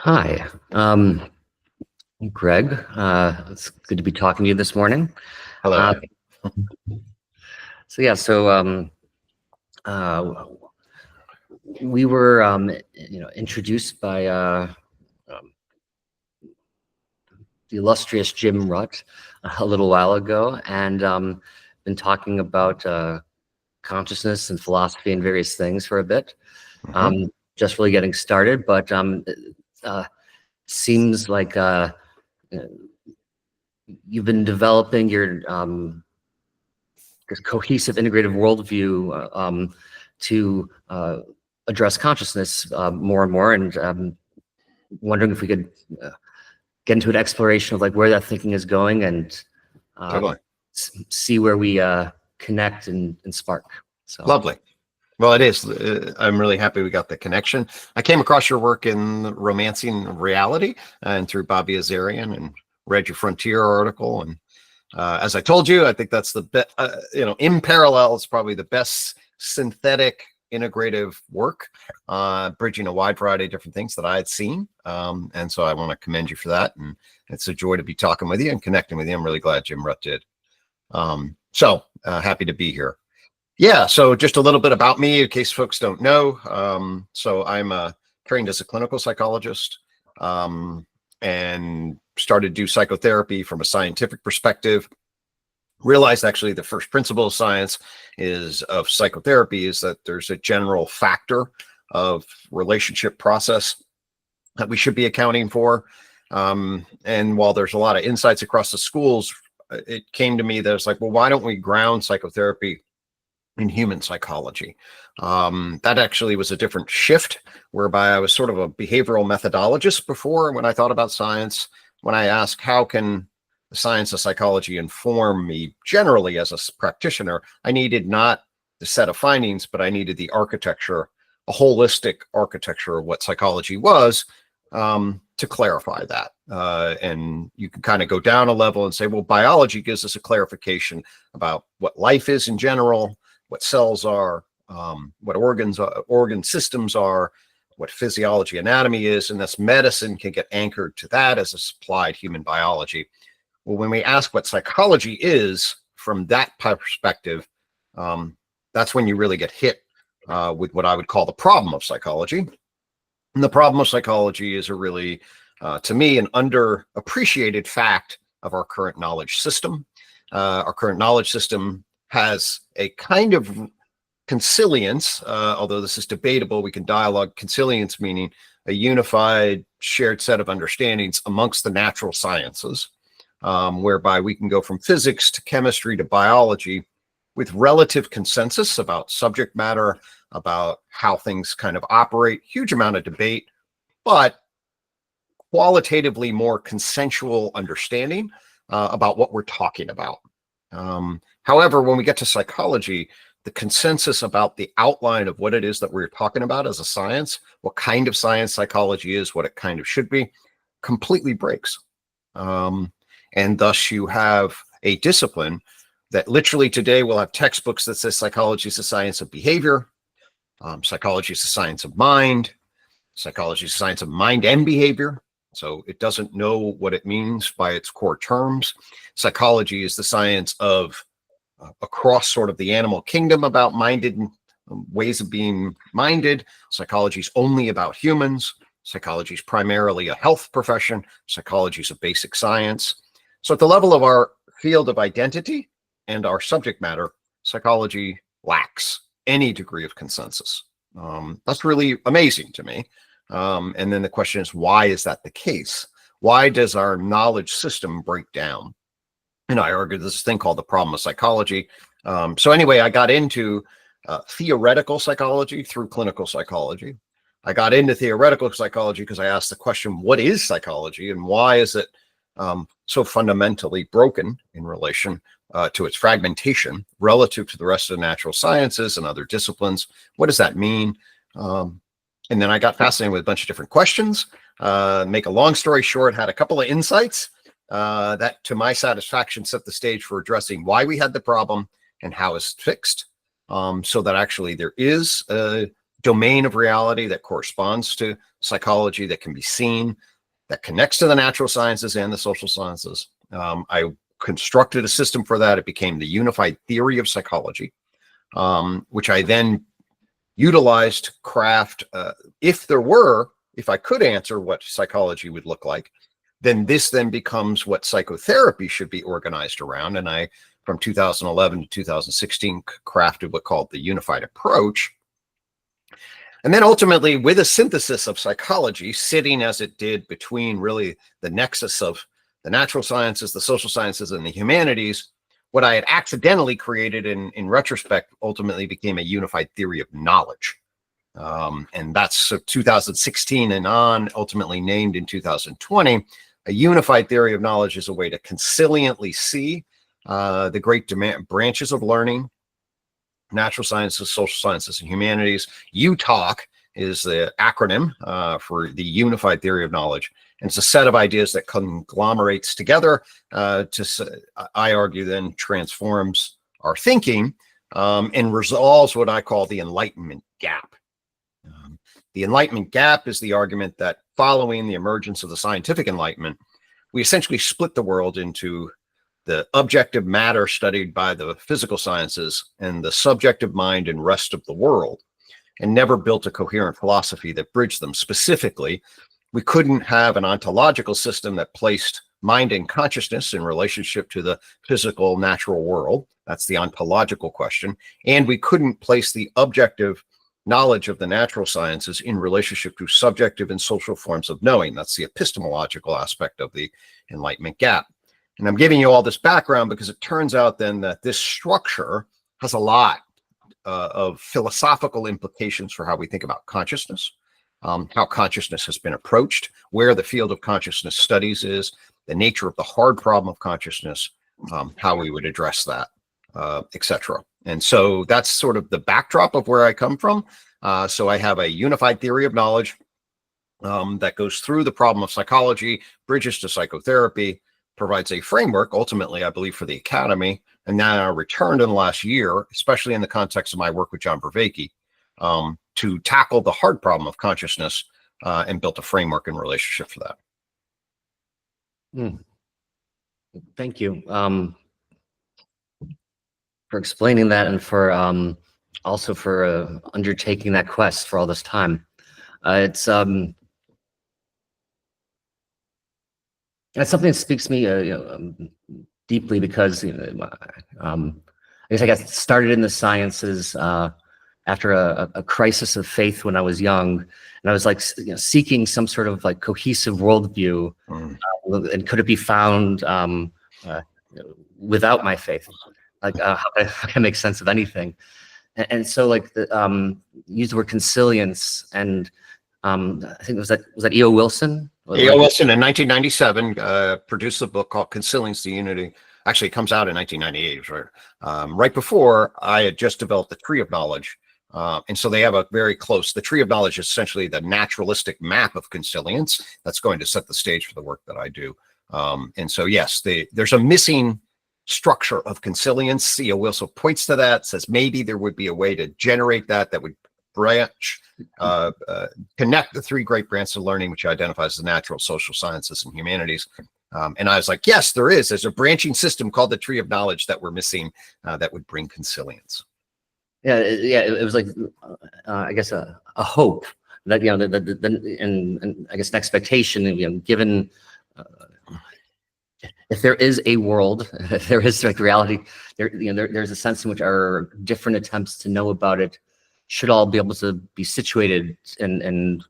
Hi, Greg. It's good to be talking to you this morning. Hello. Uh, so we were, introduced by um, the illustrious Jim Rutt a little while ago, and been talking about consciousness and philosophy and various things for a bit. Just really getting started, but seems like you've been developing your this cohesive, integrative worldview to address consciousness more and more, and wondering if we could get into an exploration of like where that thinking is going and Totally. see where we connect and spark. So Lovely. Well, it is. I'm really happy we got the connection. I came across your work in Romancing Reality and through Bobby Azarian and read your Frontier article. And as I told you, I think that's the best, in parallel, it's probably the best synthetic integrative work, bridging a wide variety of different things that I had seen. And so I want to commend you for that. And it's a joy to be talking with you and connecting with you. I'm really glad Jim Rutt did. Happy to be here. Yeah, so just a little bit about me in case folks don't know. So I'm trained as a clinical psychologist and started to do psychotherapy from a scientific perspective. Realized actually the first principle of science of psychotherapy is that there's a general factor of relationship process that we should be accounting for. And while there's a lot of insights across the schools, it came to me that it's like, well, why don't we ground psychotherapy in human psychology? That actually was a different shift, whereby I was sort of a behavioral methodologist before when I thought about science. When I asked, how can the science of psychology inform me generally as a practitioner, I needed not the set of findings, but I needed the architecture, a holistic architecture of what psychology was, to clarify that. And you can kind of go down a level and say, well, biology gives us a clarification about what life is in general, what cells are, what organ systems are, what physiology, anatomy is, and thus medicine can get anchored to that as a applied human biology. Well, when we ask what psychology is from that perspective, that's when you really get hit with what I would call the problem of psychology. And the problem of psychology is a really, to me, an underappreciated fact of our current knowledge system. Our current knowledge system has a kind of consilience, although this is debatable, we can dialogue. Consilience meaning a unified, shared set of understandings amongst the natural sciences, whereby we can go from physics to chemistry to biology with relative consensus about subject matter, about how things kind of operate. Huge amount of debate, but qualitatively more consensual understanding about what we're talking about. However, when we get to psychology, the consensus about the outline of what it is that we're talking about as a science, what kind of science psychology is, what it kind of should be, completely breaks. And thus you have a discipline that literally today will have textbooks that says psychology is the science of behavior, psychology is the science of mind, psychology is the science of mind and behavior. So it doesn't know what it means by its core terms. Psychology is the science of across sort of the animal kingdom about minded ways of being minded. Psychology is only about humans. Psychology is primarily a health profession. Psychology is a basic science. So at the level of our field of identity and our subject matter, psychology lacks any degree of consensus. That's really amazing to me. And then the question is, why is that the case? Why does our knowledge system break down? And I argue this thing called the problem of psychology. So anyway, I got into theoretical psychology through clinical psychology. I got into theoretical psychology because I asked the question, what is psychology and why is it so fundamentally broken in relation to its fragmentation relative to the rest of the natural sciences and other disciplines? What does that mean? And then I got fascinated with a bunch of different questions. Make a long story short, had a couple of insights that, to my satisfaction, set the stage for addressing why we had the problem and how it's fixed. So that actually there is domain of reality that corresponds to psychology, that can be seen, that connects to the natural sciences and the social sciences. I constructed a system for that. It became the unified theory of psychology, which I then utilized to craft, if I could answer what psychology would look like, then this then becomes what psychotherapy should be organized around. And I, from 2011 to 2016, crafted what called the unified approach. And then ultimately, with a synthesis of psychology sitting as it did between really the nexus of the natural sciences, the social sciences, and the humanities, what I had accidentally created in retrospect ultimately became a unified theory of knowledge. And that's 2016 and on, ultimately named in 2020. A unified theory of knowledge is a way to consiliently see the great branches of learning: natural sciences, social sciences, and humanities. UTOK is the acronym for the unified theory of knowledge. And it's a set of ideas that conglomerates together I argue, then transforms our thinking and resolves what I call the enlightenment gap. The enlightenment gap is the argument that following the emergence of the scientific enlightenment, we essentially split the world into the objective matter studied by the physical sciences and the subjective mind and rest of the world, and never built a coherent philosophy that bridged them. Specifically, we couldn't have an ontological system that placed mind and consciousness in relationship to the physical natural world. That's the ontological question. And we couldn't place the objective knowledge of the natural sciences in relationship to subjective and social forms of knowing. That's the epistemological aspect of the enlightenment gap. And I'm giving you all this background because it turns out then that this structure has a lot of philosophical implications for how we think about consciousness, how consciousness has been approached, where the field of consciousness studies is, the nature of the hard problem of consciousness, how we would address that, etc. And so that's sort of the backdrop of where I come from. So I have a unified theory of knowledge that goes through the problem of psychology, bridges to psychotherapy, provides a framework, ultimately, I believe, for the academy. And now I returned in the last year, especially in the context of my work with John Vervaeke, to tackle the hard problem of consciousness and built a framework in relationship for that. Thank you for explaining that, and for also for undertaking that quest for all this time. It's something that speaks to me deeply, because I guess I got started in the sciences after a crisis of faith when I was young, and I was like seeking some sort of like cohesive worldview, and could it be found without my faith? Like how can I make sense of anything? And so like use the word consilience, and I think was that E.O. Wilson? E.O. Wilson in 1997 produced a book called Consilience to Unity. Actually, it comes out in 1998, right? Right before I had just developed the Tree of Knowledge. And so they have a very close, the Tree of Knowledge is essentially the naturalistic map of consilience that's going to set the stage for the work that I do. And so, yes, there's a missing structure of consilience. C.O. Wilson points to that, says maybe there would be a way to generate that would branch, connect the three great branches of learning, which identifies the natural, social sciences, and humanities. And I was like, yes, there is. There's a branching system called the Tree of Knowledge that we're missing that would bring consilience. Yeah, it was like, I guess a hope that, and I guess an expectation, given if there is a world, if there is like reality, there's a sense in which our different attempts to know about it should all be able to be situated and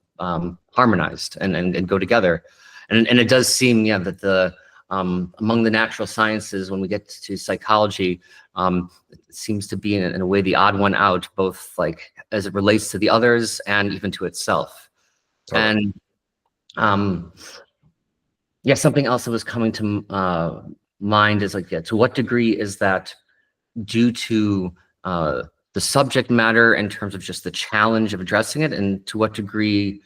harmonized and go together. And it does seem, that the among the natural sciences, when we get to psychology, it seems to be in a way the odd one out, both like as it relates to the others and even to itself. Totally. And something else that was coming to mind is like, to what degree is that due to the subject matter in terms of just the challenge of addressing it, and to what degree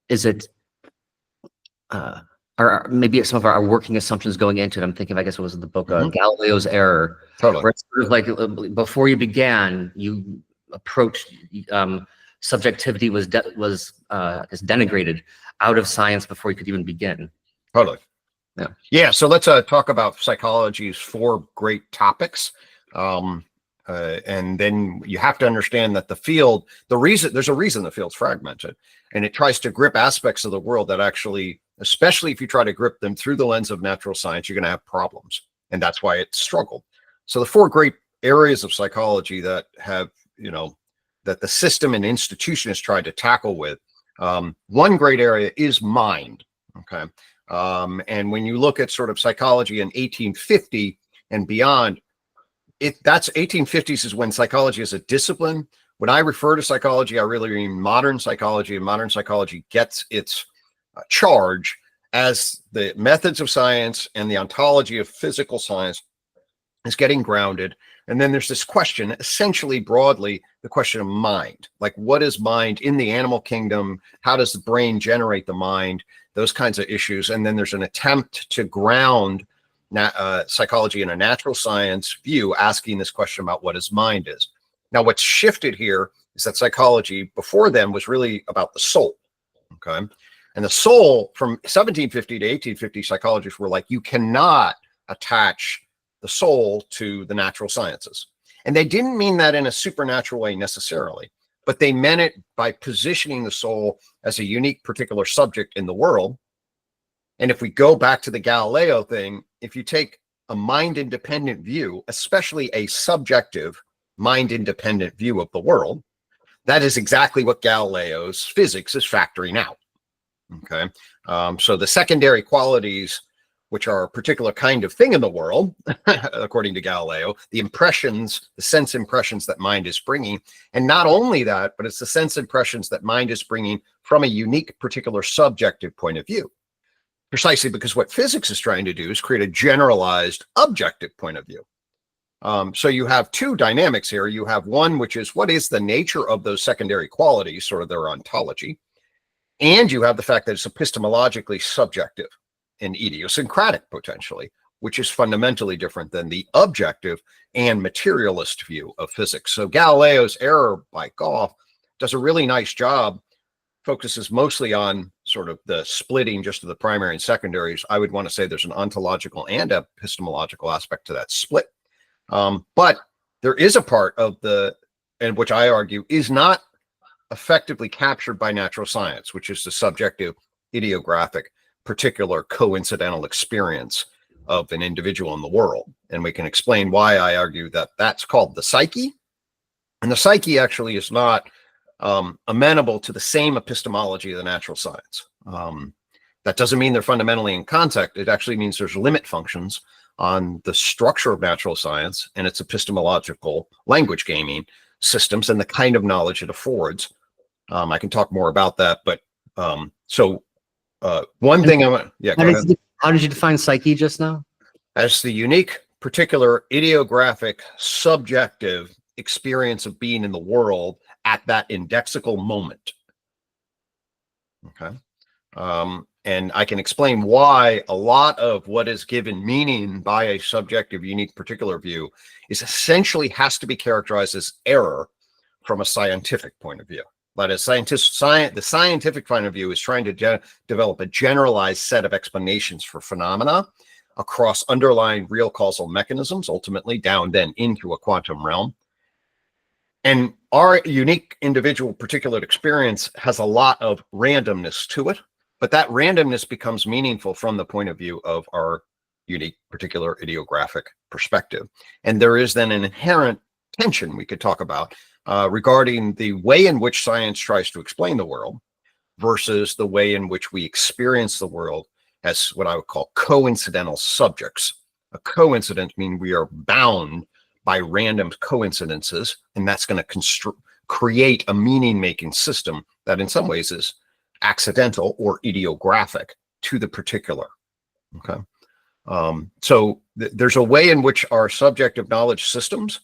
is it or maybe some of our working assumptions going into it? I'm thinking, I guess it was the book Galileo's Error. Totally. Where it's sort of like before you began, you approach, subjectivity was is denigrated out of science before you could even begin. Totally. Yeah. Yeah. So let's talk about psychology's 4 great topics. And then you have to understand that the field, there's a reason the field's fragmented, and it tries to grip aspects of the world that actually, especially if you try to grip them through the lens of natural science, you're going to have problems. And that's why it struggled. So the 4 great areas of psychology that have, that the system and institution has tried to tackle with, one great area is mind. Okay. And when you look at sort of psychology in 1850 and beyond, that's 1850s is when psychology is a discipline. When I refer to psychology, I really mean modern psychology, and modern psychology gets its charge as the methods of science and the ontology of physical science is getting grounded. And then there's this question, essentially broadly, the question of mind. Like, what is mind in the animal kingdom? How does the brain generate the mind? Those kinds of issues. And then there's an attempt to ground psychology in a natural science view, asking this question about what his mind is. Now, what's shifted here is that psychology before then was really about the soul. Okay. And the soul from 1750 to 1850, psychologists were like, you cannot attach the soul to the natural sciences. And they didn't mean that in a supernatural way necessarily, but they meant it by positioning the soul as a unique particular subject in the world. And if we go back to the Galileo thing, if you take a mind-independent view, especially a subjective mind-independent view of the world, that is exactly what Galileo's physics is factoring out. Okay. So the secondary qualities, which are a particular kind of thing in the world, according to Galileo, the impressions, the sense impressions that mind is bringing. And not only that, but it's the sense impressions that mind is bringing from a unique particular subjective point of view. Precisely because what physics is trying to do is create a generalized objective point of view. So you have 2 dynamics here. You have one, which is what is the nature of those secondary qualities, sort of their ontology. And you have the fact that it's epistemologically subjective and idiosyncratic potentially, which is fundamentally different than the objective and materialist view of physics. So Galileo's error by Goff does a really nice job, focuses mostly on sort of the splitting just of the primary and secondaries. I would want to say there's an ontological and epistemological aspect to that split. But there is a part of and which I argue is not effectively captured by natural science, which is the subjective, idiographic, particular coincidental experience of an individual in the world. And we can explain why I argue that that's called the psyche. And the psyche actually is not amenable to the same epistemology of the natural science. That doesn't mean they're fundamentally in contact. It actually means there's limit functions on the structure of natural science and its epistemological language gaming systems and the kind of knowledge it affords. I can talk more about that, but one thing I want, yeah, go ahead. How did you define psyche just now? As the unique, particular, idiographic, subjective experience of being in the world at that indexical moment. Okay. And I can explain why a lot of what is given meaning by a subjective, unique, particular view is essentially has to be characterized as error from a scientific point of view. That is, the scientific point of view is trying to develop a generalized set of explanations for phenomena across underlying real causal mechanisms, ultimately down then into a quantum realm. And our unique individual particulate experience has a lot of randomness to it, but that randomness becomes meaningful from the point of view of our unique particular idiographic perspective. And there is then an inherent tension we could talk about regarding the way in which science tries to explain the world versus the way in which we experience the world as what I would call coincidental subjects. A coincidence means we are bound by random coincidences, and that's going to create a meaning-making system that in some ways is accidental or idiographic to the particular. Okay. So there's a way in which our subjective knowledge systems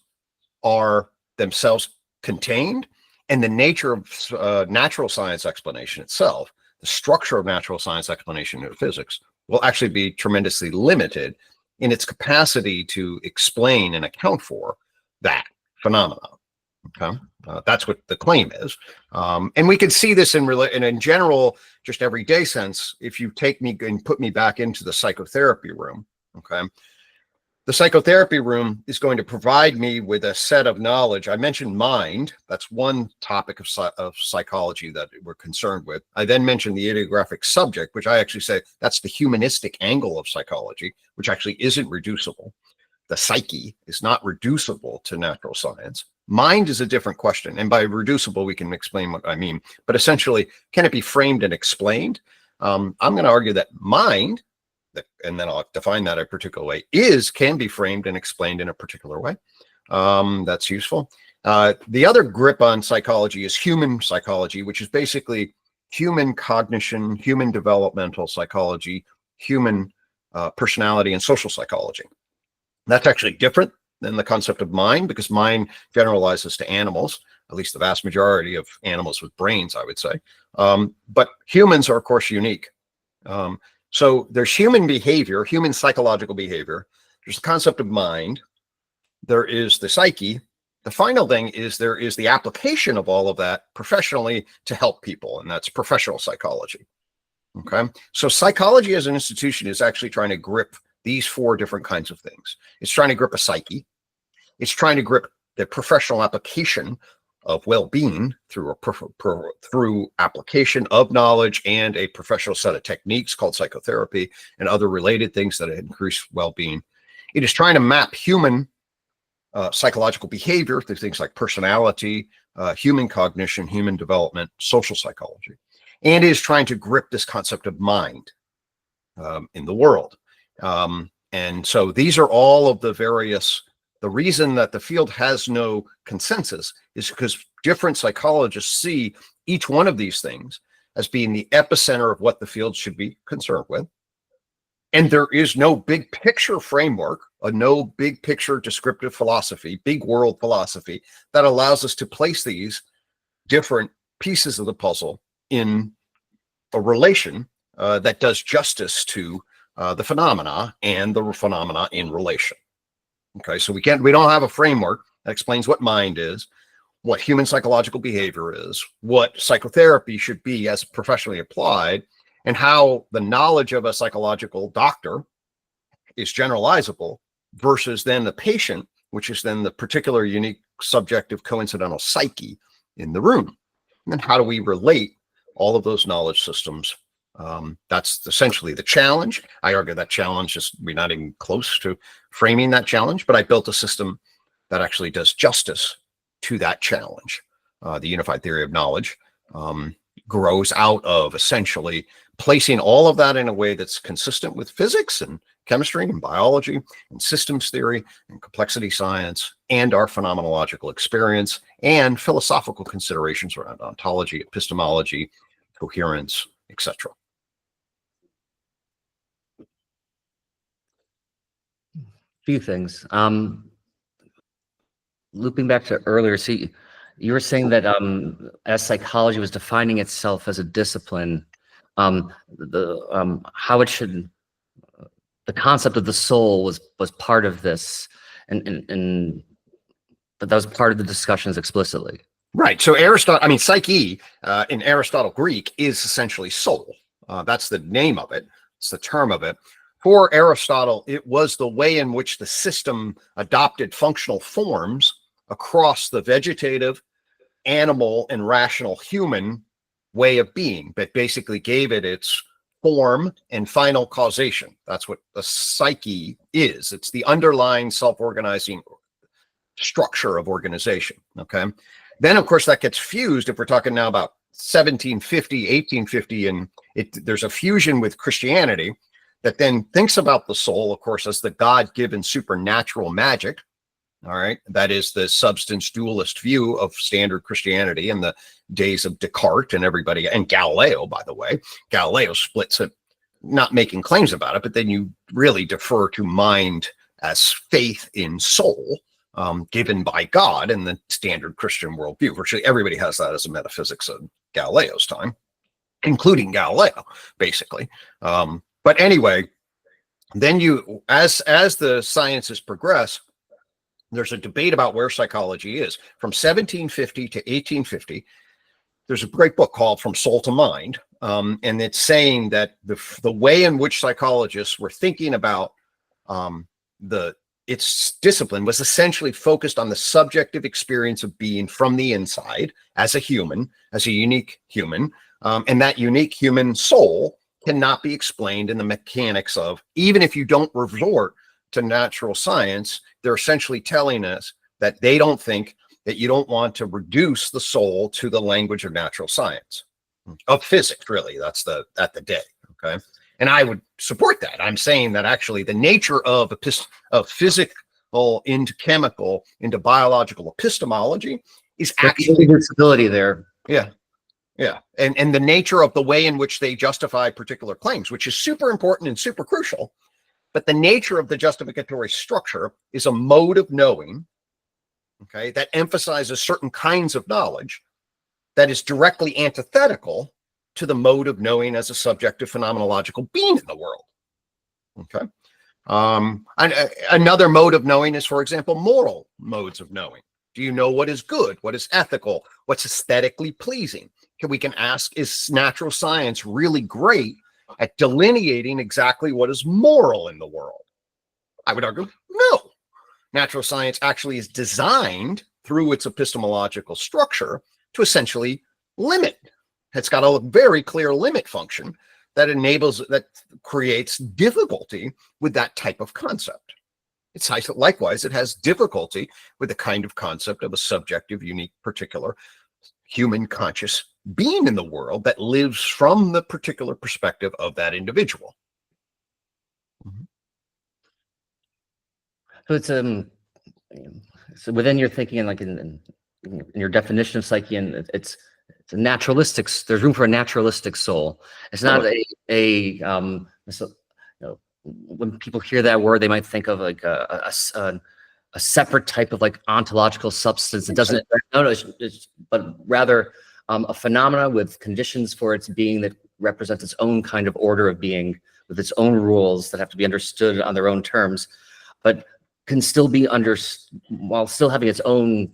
are themselves contained, and the nature of natural science explanation itself, the structure of natural science explanation of physics, will actually be tremendously limited in its capacity to explain and account for that phenomenon. Okay, that's what the claim is, and we can see this in general, just everyday sense. If you take me and put me back into the psychotherapy room, okay, the psychotherapy room is going to provide me with a set of knowledge. I mentioned mind. That's one topic of psychology that we're concerned with. I then mentioned the idiographic subject, which I actually say that's the humanistic angle of psychology, which actually isn't reducible. The psyche is not reducible to natural science. Mind is a different question. And by reducible, we can explain what I mean. But essentially, can it be framed and explained? I'm going to argue that mind, and then I'll define that a particular way, can be framed and explained in a particular way. That's useful. The other grip on psychology is human psychology, which is basically human cognition, human developmental psychology, human personality, and social psychology. That's actually different than the concept of mind, because mind generalizes to animals, at least the vast majority of animals with brains, I would say. But humans are, of course, unique. So there's human behavior, human psychological behavior. There's the concept of mind. There is the psyche. The final thing is there is the application of all of that professionally to help people, and that's professional psychology. Okay, so psychology as an institution is actually trying to grip these four different kinds of things. It's trying to grip a psyche. It's trying to grip the professional application of well-being through through application of knowledge and a professional set of techniques called psychotherapy and other related things that increase well-being. It is trying to map human psychological behavior through things like personality, human cognition, human development, social psychology, and is trying to grip this concept of mind in the world. And so these are all of the reason that the field has no consensus is because different psychologists see each one of these things as being the epicenter of what the field should be concerned with. And there is no big picture framework, no big picture descriptive philosophy, big world philosophy that allows us to place these different pieces of the puzzle in a relation that does justice to the phenomena and the phenomena in relation. Okay, so we don't have a framework that explains what mind is, what human psychological behavior is, what psychotherapy should be as professionally applied, and how the knowledge of a psychological doctor is generalizable versus then the patient, which is then the particular unique subjective coincidental psyche in the room. And then how do we relate all of those knowledge systems? That's essentially the challenge. I argue that challenge is we're not even close to framing that challenge, but I built a system that actually does justice to that challenge. The unified theory of knowledge grows out of essentially placing all of that in a way that's consistent with physics and chemistry and biology and systems theory and complexity science and our phenomenological experience and philosophical considerations around ontology, epistemology, coherence, etc. Few things. Looping back to earlier, see, you were saying that as psychology was defining itself as a discipline, how it should, the concept of the soul was part of this, and that was part of the discussions explicitly. Right. So Aristotle, psyche in Aristotle Greek is essentially soul. That's the name of it. It's the term of it. For Aristotle, it was the way in which the system adopted functional forms across the vegetative, animal, and rational human way of being, but basically gave it its form and final causation. That's what the psyche is. It's the underlying self-organizing structure of organization. Okay. Then, of course, that gets fused if we're talking now about 1750, 1850, and there's a fusion with Christianity that then thinks about the soul, of course, as the God-given supernatural magic. All right. That is the substance dualist view of standard Christianity in the days of Descartes and everybody, and Galileo, by the way. Galileo splits it, not making claims about it, but then you really defer to mind as faith in soul, given by God in the standard Christian worldview. Virtually everybody has that as a metaphysics of Galileo's time, including Galileo, basically. But anyway, then as the sciences progress, there's a debate about where psychology is. From 1750 to 1850, there's a great book called From Soul to Mind, and it's saying that the way in which psychologists were thinking about its discipline was essentially focused on the subjective experience of being from the inside as a human, as a unique human, and that unique human soul cannot be explained in the mechanics of, even if you don't resort to natural science, they're essentially telling us that they don't think that you don't want to reduce the soul to the language of natural science, of physics, really. That's at the day, okay? And I would support that. I'm saying that actually the nature of physical into chemical into biological epistemology is actually visibility there. Yeah. Yeah. And the nature of the way in which they justify particular claims, which is super important and super crucial. But the nature of the justificatory structure is a mode of knowing, okay, that emphasizes certain kinds of knowledge that is directly antithetical to the mode of knowing as a subjective phenomenological being in the world. Okay. Another mode of knowing is, for example, moral modes of knowing. Do you know what is good, what is ethical, what's aesthetically pleasing? We can ask, is natural science really great at delineating exactly what is moral in the world? I would argue, no. Natural science actually is designed through its epistemological structure to essentially limit. It's got a very clear limit function that creates difficulty with that type of concept. It's likewise, it has difficulty with the kind of concept of a subjective, unique, particular human conscious being in the world that lives from the particular perspective of that individual. So it's so within your thinking and like in your definition of psyche, and it's a naturalistic. There's room for a naturalistic soul. It's not so, when people hear that word, they might think of like a separate type of like ontological substance. It doesn't. No, but rather a phenomena with conditions for its being that represents its own kind of order of being, with its own rules that have to be understood on their own terms, but can still be while still having its own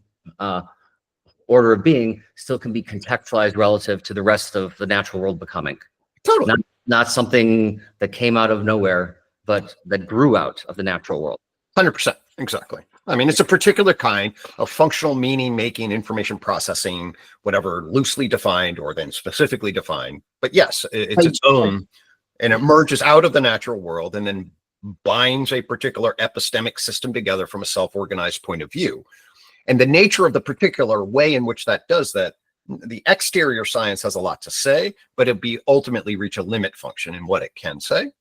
order of being, still can be contextualized relative to the rest of the natural world becoming. Totally. Not something that came out of nowhere, but that grew out of the natural world. 100%. Exactly. I mean, it's a particular kind of functional meaning making, information processing, whatever, loosely defined or then specifically defined. But yes, it's its own, and it emerges out of the natural world and then binds a particular epistemic system together from a self-organized point of view. And the nature of the particular way in which that does that, the exterior science has a lot to say, but it'd ultimately reach a limit function in what it can say.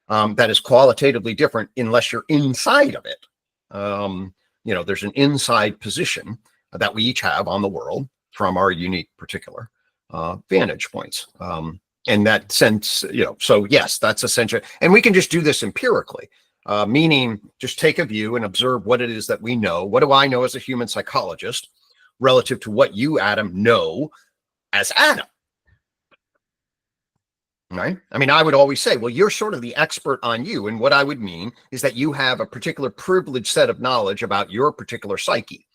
That is qualitatively different unless you're inside of it. There's an inside position that we each have on the world from our unique particular vantage points. In that sense, so yes, that's essential. And we can just do this empirically, meaning just take a view and observe what it is that we know. What do I know as a human psychologist relative to what you, Adam, know as Adam? Right? I mean, I would always say, well, you're sort of the expert on you. And what I would mean is that you have a particular privileged set of knowledge about your particular psyche.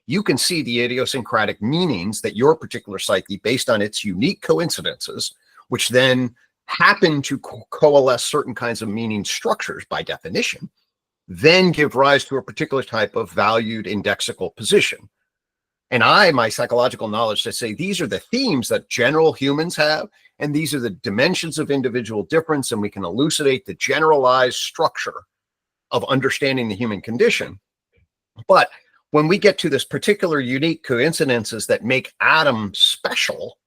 You can see the idiosyncratic meanings that your particular psyche, based on its unique coincidences, which then happen to coalesce certain kinds of meaning structures by definition, then give rise to a particular type of valued indexical position. And my psychological knowledge to say these are the themes that general humans have, and these are the dimensions of individual difference, and we can elucidate the generalized structure of understanding the human condition. But when we get to this particular unique coincidences that make Adam special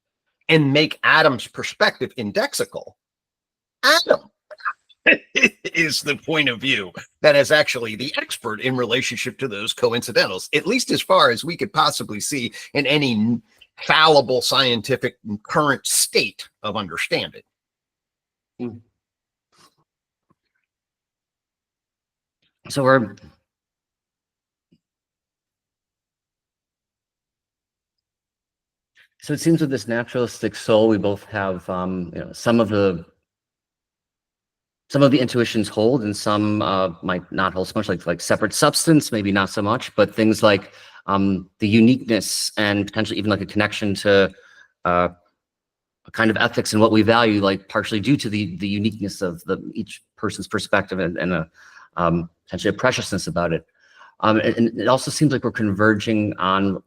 and make Adam's perspective indexical, Adam is the point of view that is actually the expert in relationship to those coincidentals, at least as far as we could possibly see in any fallible scientific current state of understanding. So it seems with this naturalistic soul, we both have some of the some of the intuitions hold and some might not hold so much, like separate substance, maybe not so much, but things like the uniqueness and potentially even like a connection to a kind of ethics and what we value, like partially due to the uniqueness of each person's perspective and a potentially a preciousness about it. And it also seems like we're converging on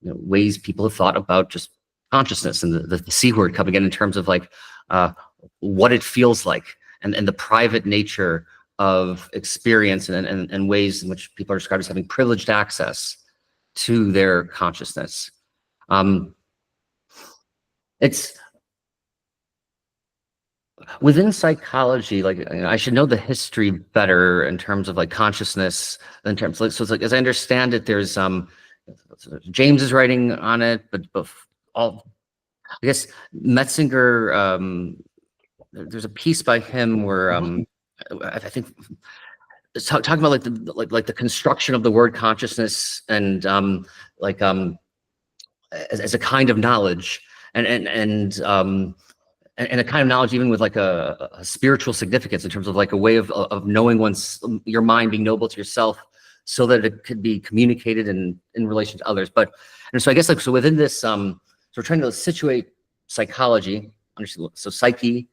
ways people have thought about just consciousness and the C word coming in terms of like what it feels like and the private nature of experience and ways in which people are described as having privileged access to their consciousness. It's within psychology, like I should know the history better in terms of like consciousness, in terms like, so it's like, as I understand it, there's James is writing on it, but all, I guess Metzinger, there's a piece by him where I think it's talking about like the construction of the word consciousness and as a kind of knowledge and a kind of knowledge even with like a spiritual significance in terms of like a way of knowing your mind being knowable to yourself so that it could be communicated in relation to others. And so I guess like, so within this, so we're trying to situate psychology, so psyche,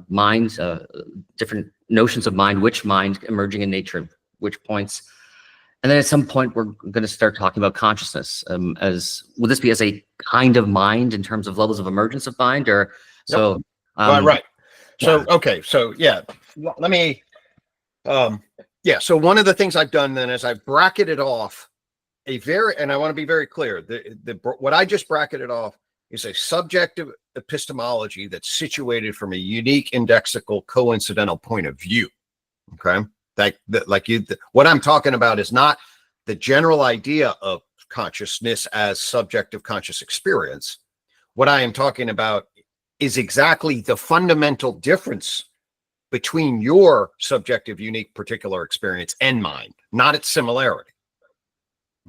mind, different notions of mind, which mind emerging in nature, at which points. And then at some point, we're going to start talking about consciousness would this be as a kind of mind in terms of levels of emergence of mind or so? Right. So, yeah. okay. So yeah, let me, so one of the things I've done then is I've bracketed off and I want to be very clear, what I just bracketed off is a subjective epistemology that's situated from a unique indexical coincidental point of view. Okay. What I'm talking about is not the general idea of consciousness as subjective conscious experience. What I am talking about is exactly the fundamental difference between your subjective, unique, particular experience and mine, not its similarity.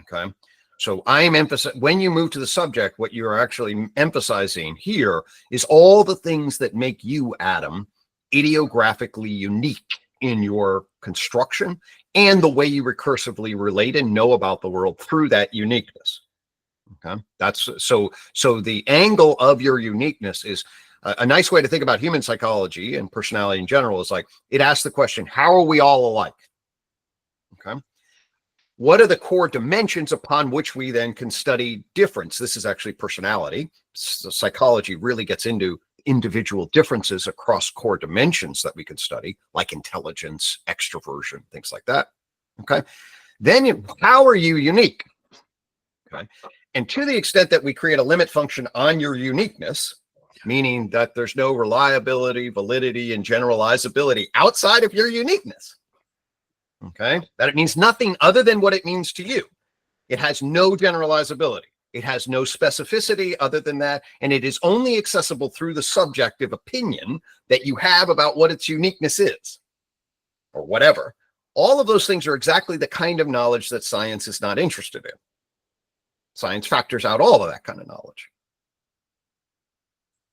Okay. So I am emphasizing, when you move to the subject, what you are actually emphasizing here is all the things that make you, Adam, ideographically unique in your construction and the way you recursively relate and know about the world through that uniqueness. Okay. That's so the angle of your uniqueness is a nice way to think about human psychology and personality in general is like, it asks the question, how are we all alike? Okay. What are the core dimensions upon which we then can study difference? This is actually personality. So psychology really gets into individual differences across core dimensions that we can study, like intelligence, extroversion, things like that. Okay. Then how are you unique? Okay. And to the extent that we create a limit function on your uniqueness, meaning that there's no reliability, validity, and generalizability outside of your uniqueness. Okay. That it means nothing other than what it means to you. It has no generalizability. It has no specificity other than that. And it is only accessible through the subjective opinion that you have about what its uniqueness is or whatever. All of those things are exactly the kind of knowledge that science is not interested in. Science factors out all of that kind of knowledge.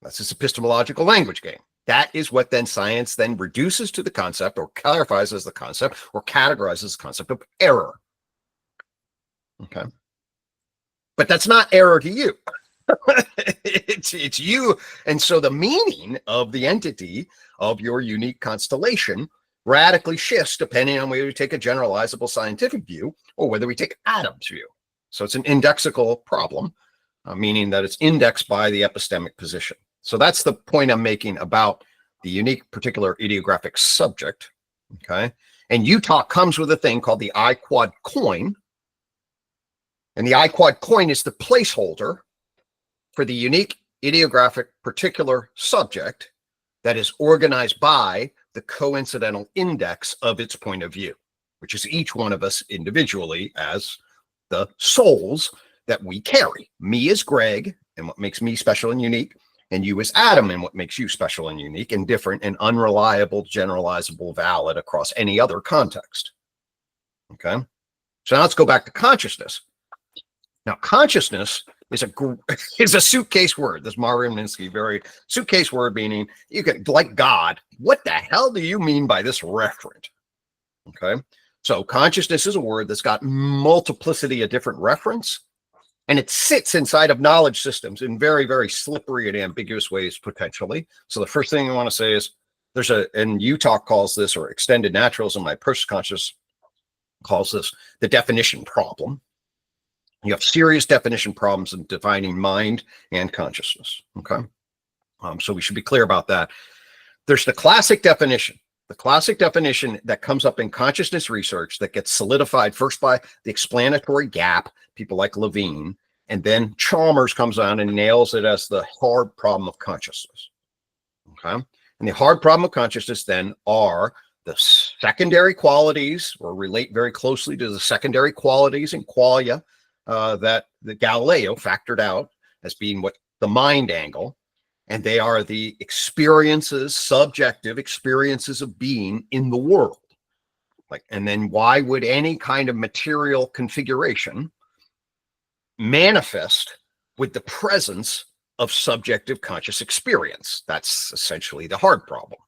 That's this epistemological language game. That is what then science then reduces to the concept or clarifies as the concept or categorizes the concept of error. Okay. But that's not error to you. it's you. And so the meaning of the entity of your unique constellation radically shifts depending on whether we take a generalizable scientific view or whether we take Adam's view. So it's an indexical problem, meaning that it's indexed by the epistemic position. So that's the point I'm making about the unique particular ideographic subject. Okay. And UTOK comes with a thing called the I-quad coin. And the I-quad coin is the placeholder for the unique ideographic particular subject that is organized by the coincidental index of its point of view, which is each one of us individually as the souls that we carry. Me is Gregg, and what makes me special and unique, and you as Adam, and what makes you special and unique and different and unreliable, generalizable, valid across any other context. Okay. So now let's go back to consciousness. Now, consciousness is is a suitcase word. This Mario Minsky, very suitcase word, meaning you can, like God, what the hell do you mean by this referent? Okay. So consciousness is a word that's got multiplicity of different referents, and it sits inside of knowledge systems in very, very slippery and ambiguous ways, potentially. So the first thing I want to say is there's and UTOK calls this, or extended naturalism, my post-conscious calls this the definition problem. You have serious definition problems in defining mind and consciousness. Okay. So we should be clear about that. There's the classic definition that comes up in consciousness research that gets solidified first by the explanatory gap, people like Levine, and then Chalmers comes on and nails it as the hard problem of consciousness. Okay. And the hard problem of consciousness then are the secondary qualities, or relate very closely to the secondary qualities and qualia that the Galileo factored out as being what the mind angle, and they are the experiences, subjective experiences of being in the world. And then why would any kind of material configuration manifest with the presence of subjective conscious experience? That's essentially the hard problem.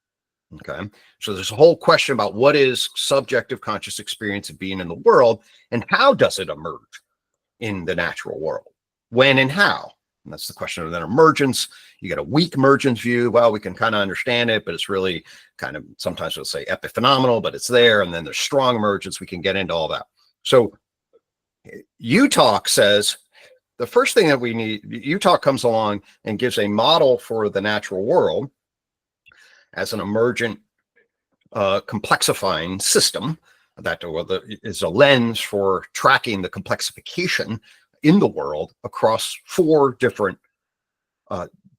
Okay, so there's a whole question about what is subjective conscious experience of being in the world, and how does it emerge in the natural world? When and how? And that's the question of then emergence. You get a weak emergence view. Well, we can kind of understand it, but it's really kind of, sometimes we'll say epiphenomenal, but it's there. And then there's strong emergence. We can get into all that. So UTOK says the first thing that we need, UTOK comes along and gives a model for the natural world as an emergent complexifying system that is a lens for tracking the complexification in the world across 4 different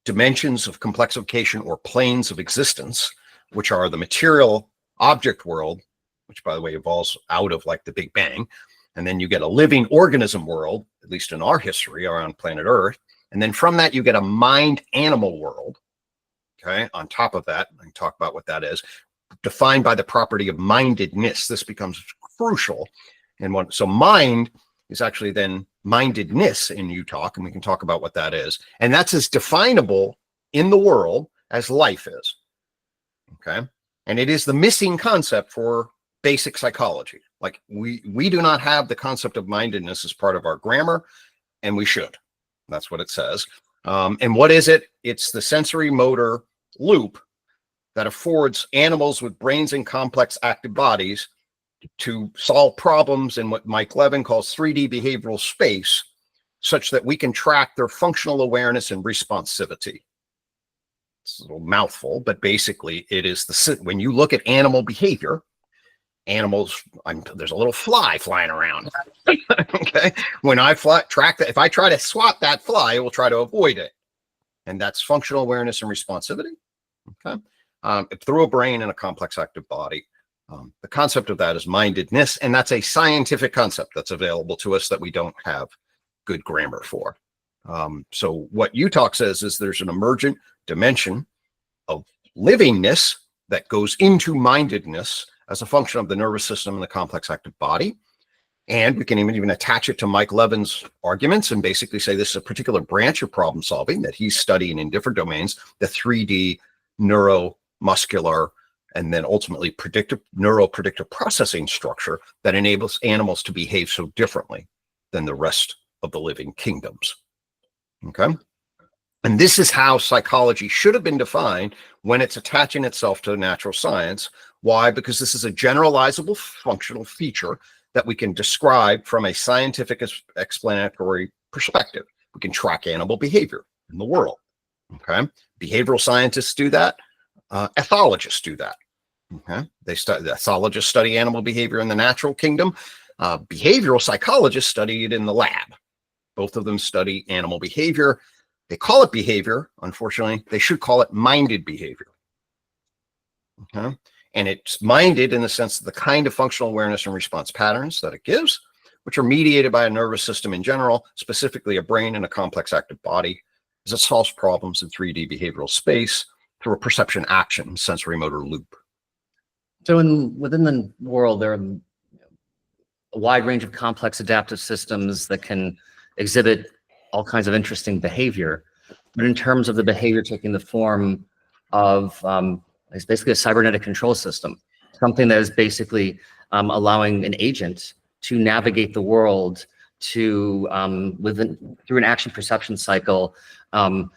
dimensions of complexification, or planes of existence, which are the material object world, which by the way evolves out of like the Big Bang. And then you get a living organism world, at least in our history around planet Earth. And then from that, you get a mind animal world. Okay. On top of that, I can talk about what that is, defined by the property of mindedness. This becomes crucial. And so mind is actually then mindedness in UTOK, and we can talk about what that is. And that's as definable in the world as life is. Okay. And it is the missing concept for basic psychology. Like we do not have the concept of mindedness as part of our grammar, and we should. That's what it says. And what is it? It's the sensory motor loop that affords animals with brains and complex active bodies to solve problems in what Mike Levin calls 3D behavioral space, such that we can track their functional awareness and responsivity. It's a little mouthful, but basically it is when you look at animal behavior, animals, there's a little fly flying around. Okay. When I track that, if I try to swat that fly, it will try to avoid it. And that's functional awareness and responsivity. Okay. Through a brain and a complex active body. The concept of that is mindedness, and that's a scientific concept that's available to us that we don't have good grammar for. So what UTOK says is there's an emergent dimension of livingness that goes into mindedness as a function of the nervous system and the complex active body. And we can even attach it to Mike Levin's arguments and basically say this is a particular branch of problem solving that he's studying in different domains, the 3D neuromuscular, and then ultimately neuropredictive processing structure that enables animals to behave so differently than the rest of the living kingdoms. Okay. And this is how psychology should have been defined when it's attaching itself to natural science. Why? Because this is a generalizable functional feature that we can describe from a scientific explanatory perspective. We can track animal behavior in the world. Okay. Behavioral scientists do that. Ethologists do that. Okay. The ethologists study animal behavior in the natural kingdom. Behavioral psychologists study it in the lab. Both of them study animal behavior. They call it behavior. Unfortunately, they should call it minded behavior. Okay. And it's minded in the sense of the kind of functional awareness and response patterns that it gives, which are mediated by a nervous system in general, specifically a brain and a complex active body, as it solves problems in 3D behavioral space through a perception action sensory motor loop. So within the world, there are a wide range of complex adaptive systems that can exhibit all kinds of interesting behavior. But in terms of the behavior taking the form of, it's basically a cybernetic control system, something that is basically allowing an agent to navigate the world to through an action perception cycle to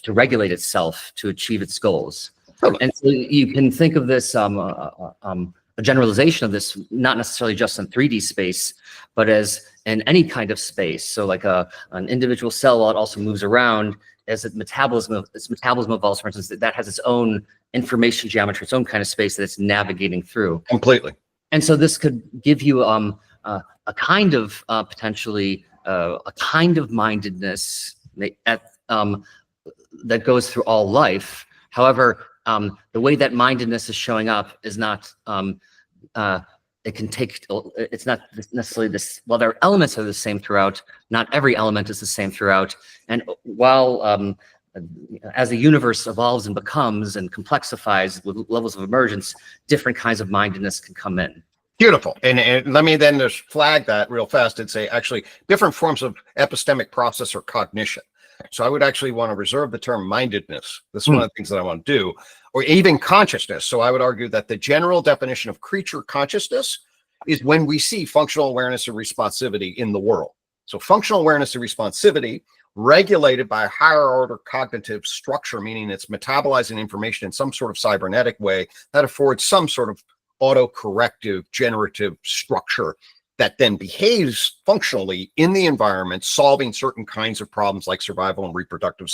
regulate itself to achieve its goals. Totally. And so you can think of this a generalization of this, not necessarily just in 3D space, but as in any kind of space. So like an individual cell, while it also moves around, as its metabolism evolves, for instance, that has its own information geometry, its own kind of space that it's navigating through. Completely. And so this could give you a kind of potentially a kind of mindedness that goes through all life. However, the way that mindedness is showing up is not, it can take, it's not necessarily this, while their elements are the same throughout, not every element is the same throughout. And while, as the universe evolves and becomes and complexifies with levels of emergence, different kinds of mindedness can come in. Beautiful. And let me then just flag that real fast and say, actually, different forms of epistemic process or cognition. So I would actually want to reserve the term mindedness. This is one of the things that I want to do, or even consciousness. So I would argue that the general definition of creature consciousness is when we see functional awareness and responsivity in the world. So functional awareness and responsivity regulated by a higher order cognitive structure, meaning it's metabolizing information in some sort of cybernetic way that affords some sort of autocorrective generative structure that then behaves functionally in the environment, solving certain kinds of problems like survival and reproduction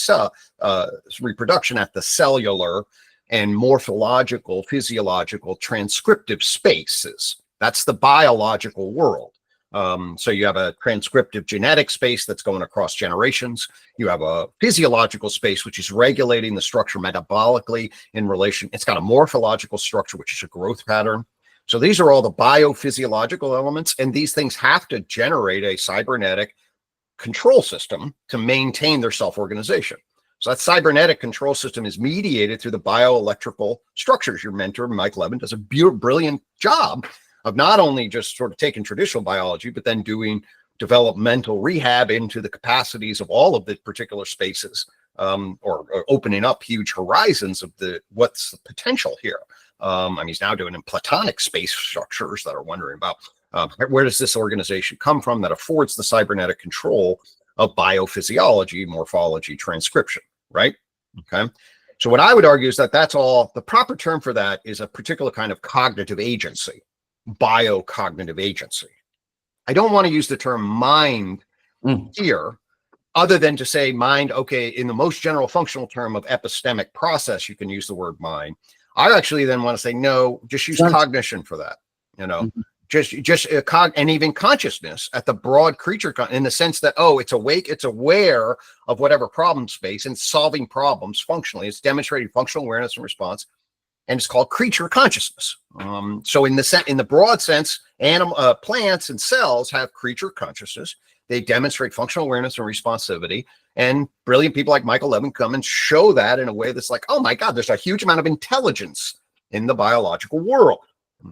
at the cellular and morphological, physiological, transcriptive spaces. That's the biological world. So you have a transcriptive genetic space that's going across generations. You have a physiological space, which is regulating the structure metabolically in relation. It's got a morphological structure, which is a growth pattern. So these are all the biophysiological elements, and these things have to generate a cybernetic control system to maintain their self-organization. So that cybernetic control system is mediated through the bioelectrical structures. Your mentor, Mike Levin, does a brilliant job of not only just sort of taking traditional biology, but then doing developmental rehab into the capacities of all of the particular spaces, or opening up huge horizons of what's the potential here. He's now doing in platonic space structures that are wondering about where does this organization come from that affords the cybernetic control of biophysiology, morphology, transcription, right? Okay. So what I would argue is that that's all, the proper term for that is a particular kind of cognitive agency, biocognitive agency. I don't want to use the term mind here, other than to say mind, okay, in the most general functional term of epistemic process, you can use the word mind. I actually then want to say, no, just use cognition for that, and even consciousness at the broad creature, in the sense that, oh, it's awake, it's aware of whatever problem space and solving problems functionally. It's demonstrating functional awareness and response, and it's called creature consciousness. So in the broad sense, plants and cells have creature consciousness. They demonstrate functional awareness and responsivity. And brilliant people like Michael Levin come and show that in a way that's like, oh my God, there's a huge amount of intelligence in the biological world.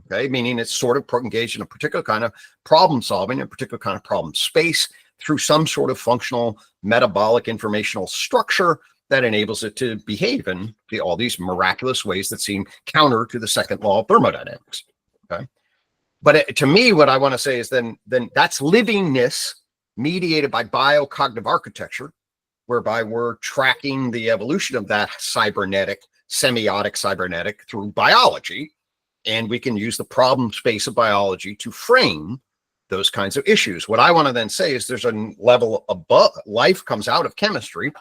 Okay, meaning it's sort of engaged in a particular kind of problem solving, a particular kind of problem space through some sort of functional metabolic informational structure that enables it to behave in all these miraculous ways that seem counter to the second law of thermodynamics. Okay, but to me, what I want to say is then that's livingness mediated by biocognitive architecture, whereby we're tracking the evolution of that cybernetic, semiotic cybernetic through biology. And we can use the problem space of biology to frame those kinds of issues. What I want to then say is there's a level above, life comes out of chemistry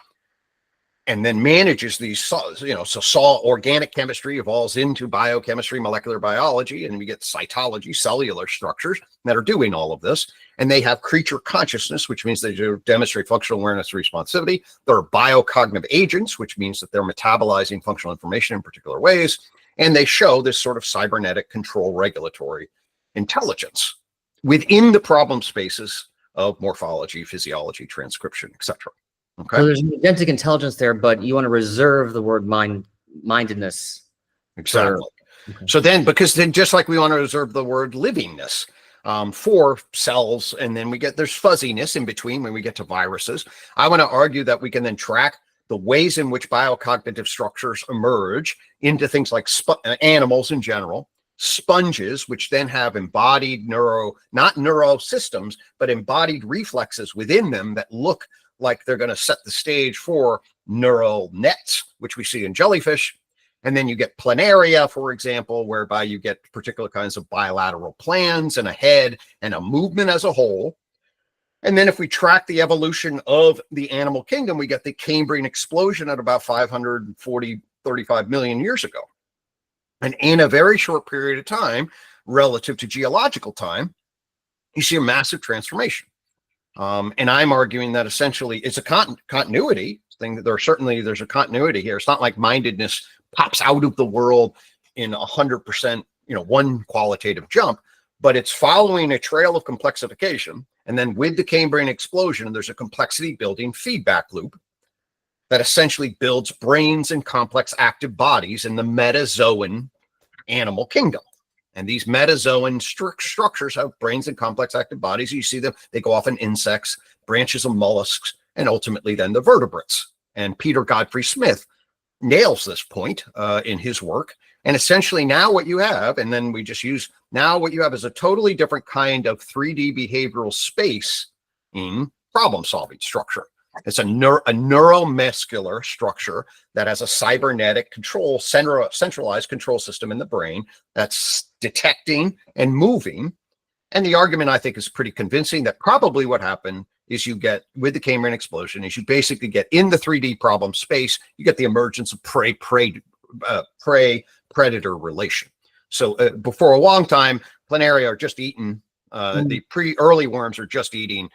and then manages these, so organic chemistry evolves into biochemistry, molecular biology, and we get cytology, cellular structures that are doing all of this. And they have creature consciousness, which means they demonstrate functional awareness and responsivity. They're biocognitive agents, which means that they're metabolizing functional information in particular ways. And they show this sort of cybernetic control regulatory intelligence within the problem spaces of morphology, physiology, transcription, etc. Okay. So there's an agentic intelligence there, but you want to reserve the word mindedness. Exactly. Okay. So then, because then just like we want to reserve the word livingness, for cells, and then there's fuzziness in between when we get to viruses. I want to argue that we can then track the ways in which biocognitive structures emerge into things like animals in general, sponges, which then have embodied not neurosystems, but embodied reflexes within them that look like they're going to set the stage for neural nets, which we see in jellyfish. And then you get planaria, for example, whereby you get particular kinds of bilateral plans and a head and a movement as a whole. And then if we track the evolution of the animal kingdom, we get the Cambrian explosion at about 35 million years ago. And in a very short period of time, relative to geological time, you see a massive transformation. And I'm arguing that essentially it's a continuity thing. That there's a continuity here. It's not like mindedness pops out of the world in 100%, one qualitative jump, but it's following a trail of complexification. And then with the Cambrian explosion, there's a complexity building feedback loop that essentially builds brains and complex active bodies in the metazoan animal kingdom. And these metazoan structures have brains and complex active bodies. You see them, they go off in insects, branches of mollusks, and ultimately then the vertebrates. And Peter Godfrey Smith nails this point in his work. And essentially now what you have, and then we just use, now what you have is a totally different kind of 3D behavioral space in problem solving structure. It's a neuromuscular structure that has a cybernetic centralized control system in the brain that's detecting and moving. And the argument, I think, is pretty convincing that probably what happened is you get, with the Cambrian explosion, is you basically get in the 3D problem space, you get the emergence of prey-predator relation. So before a long time, planaria are just eating. The early worms are just eating.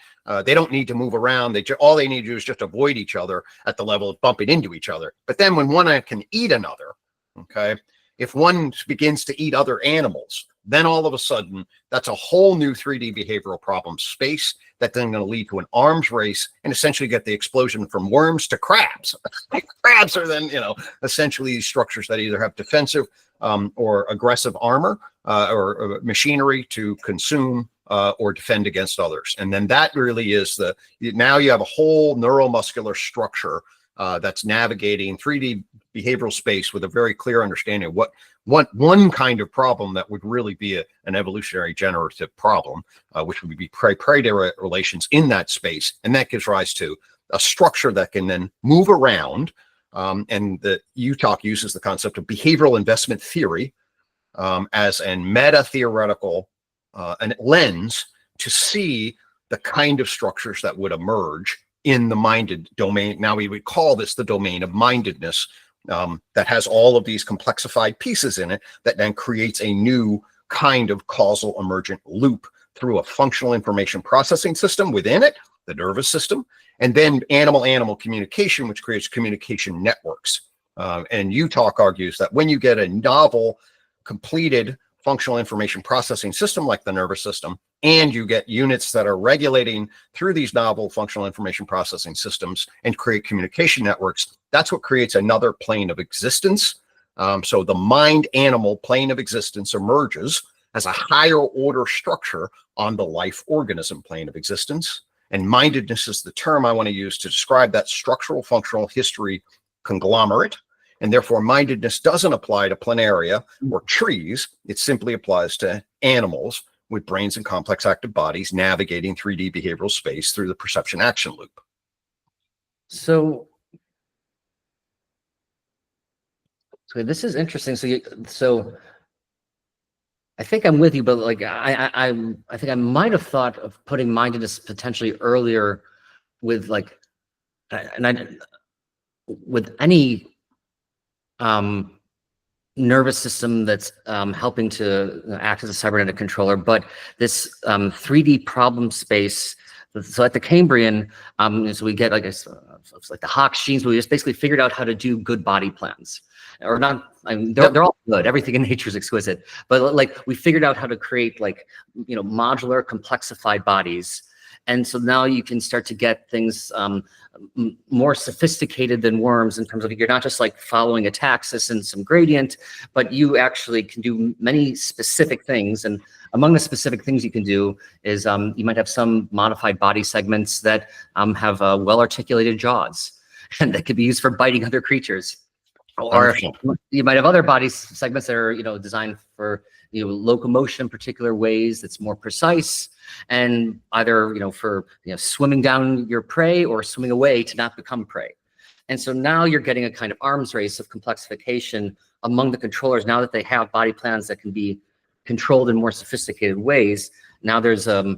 They don't need to move around. All they need to do is just avoid each other at the level of bumping into each other. But then when one can eat another, okay, if one begins to eat other animals, then all of a sudden, that's a whole new 3D behavioral problem space that then going to lead to an arms race and essentially get the explosion from worms to crabs. Crabs are then, essentially these structures that either have defensive or aggressive armor or machinery to consume or defend against others. And then that really is now you have a whole neuromuscular structure that's navigating 3D behavioral space with a very clear understanding of what one kind of problem that would really be an evolutionary generative problem, which would be prey-predator relations in that space. And that gives rise to a structure that can then move around. And the UTOK uses the concept of behavioral investment theory as a meta-theoretical lens to see the kind of structures that would emerge in the minded domain. Now we would call this the domain of mindedness, that has all of these complexified pieces in it that then creates a new kind of causal emergent loop through a functional information processing system within it, the nervous system, and then animal-animal communication, which creates communication networks. And UTOK argues that when you get a novel, completed functional information processing system like the nervous system, and you get units that are regulating through these novel functional information processing systems and create communication networks, that's what creates another plane of existence. So the mind-animal plane of existence emerges as a higher order structure on the life organism plane of existence. And mindedness is the term I want to use to describe that structural functional history conglomerate. And therefore, mindedness doesn't apply to planaria or trees. It simply applies to animals with brains and complex active bodies navigating 3D behavioral space through the perception action loop. So this is interesting. So I think I'm with you, but like I think I might have thought of putting mindedness potentially earlier with like, with any nervous system that's helping to act as a cybernetic controller, but this 3D problem space. So at the Cambrian, so we get like it's like the Hawks genes, where we just basically figured out how to do good body plans, or not. I mean, they're all good. Everything in nature is exquisite, but like we figured out how to create like modular, complexified bodies. And so now you can start to get things more sophisticated than worms in terms of you're not just like following a taxis and some gradient, but you actually can do many specific things. And among the specific things you can do is you might have some modified body segments that have well-articulated jaws, and that could be used for biting other creatures. Or 100%. you might have other body segments that are, designed for, locomotion in particular ways that's more precise, and either, for, swimming down your prey or swimming away to not become prey. And so now you're getting a kind of arms race of complexification among the controllers. Now that they have body plans that can be controlled in more sophisticated ways, now there's a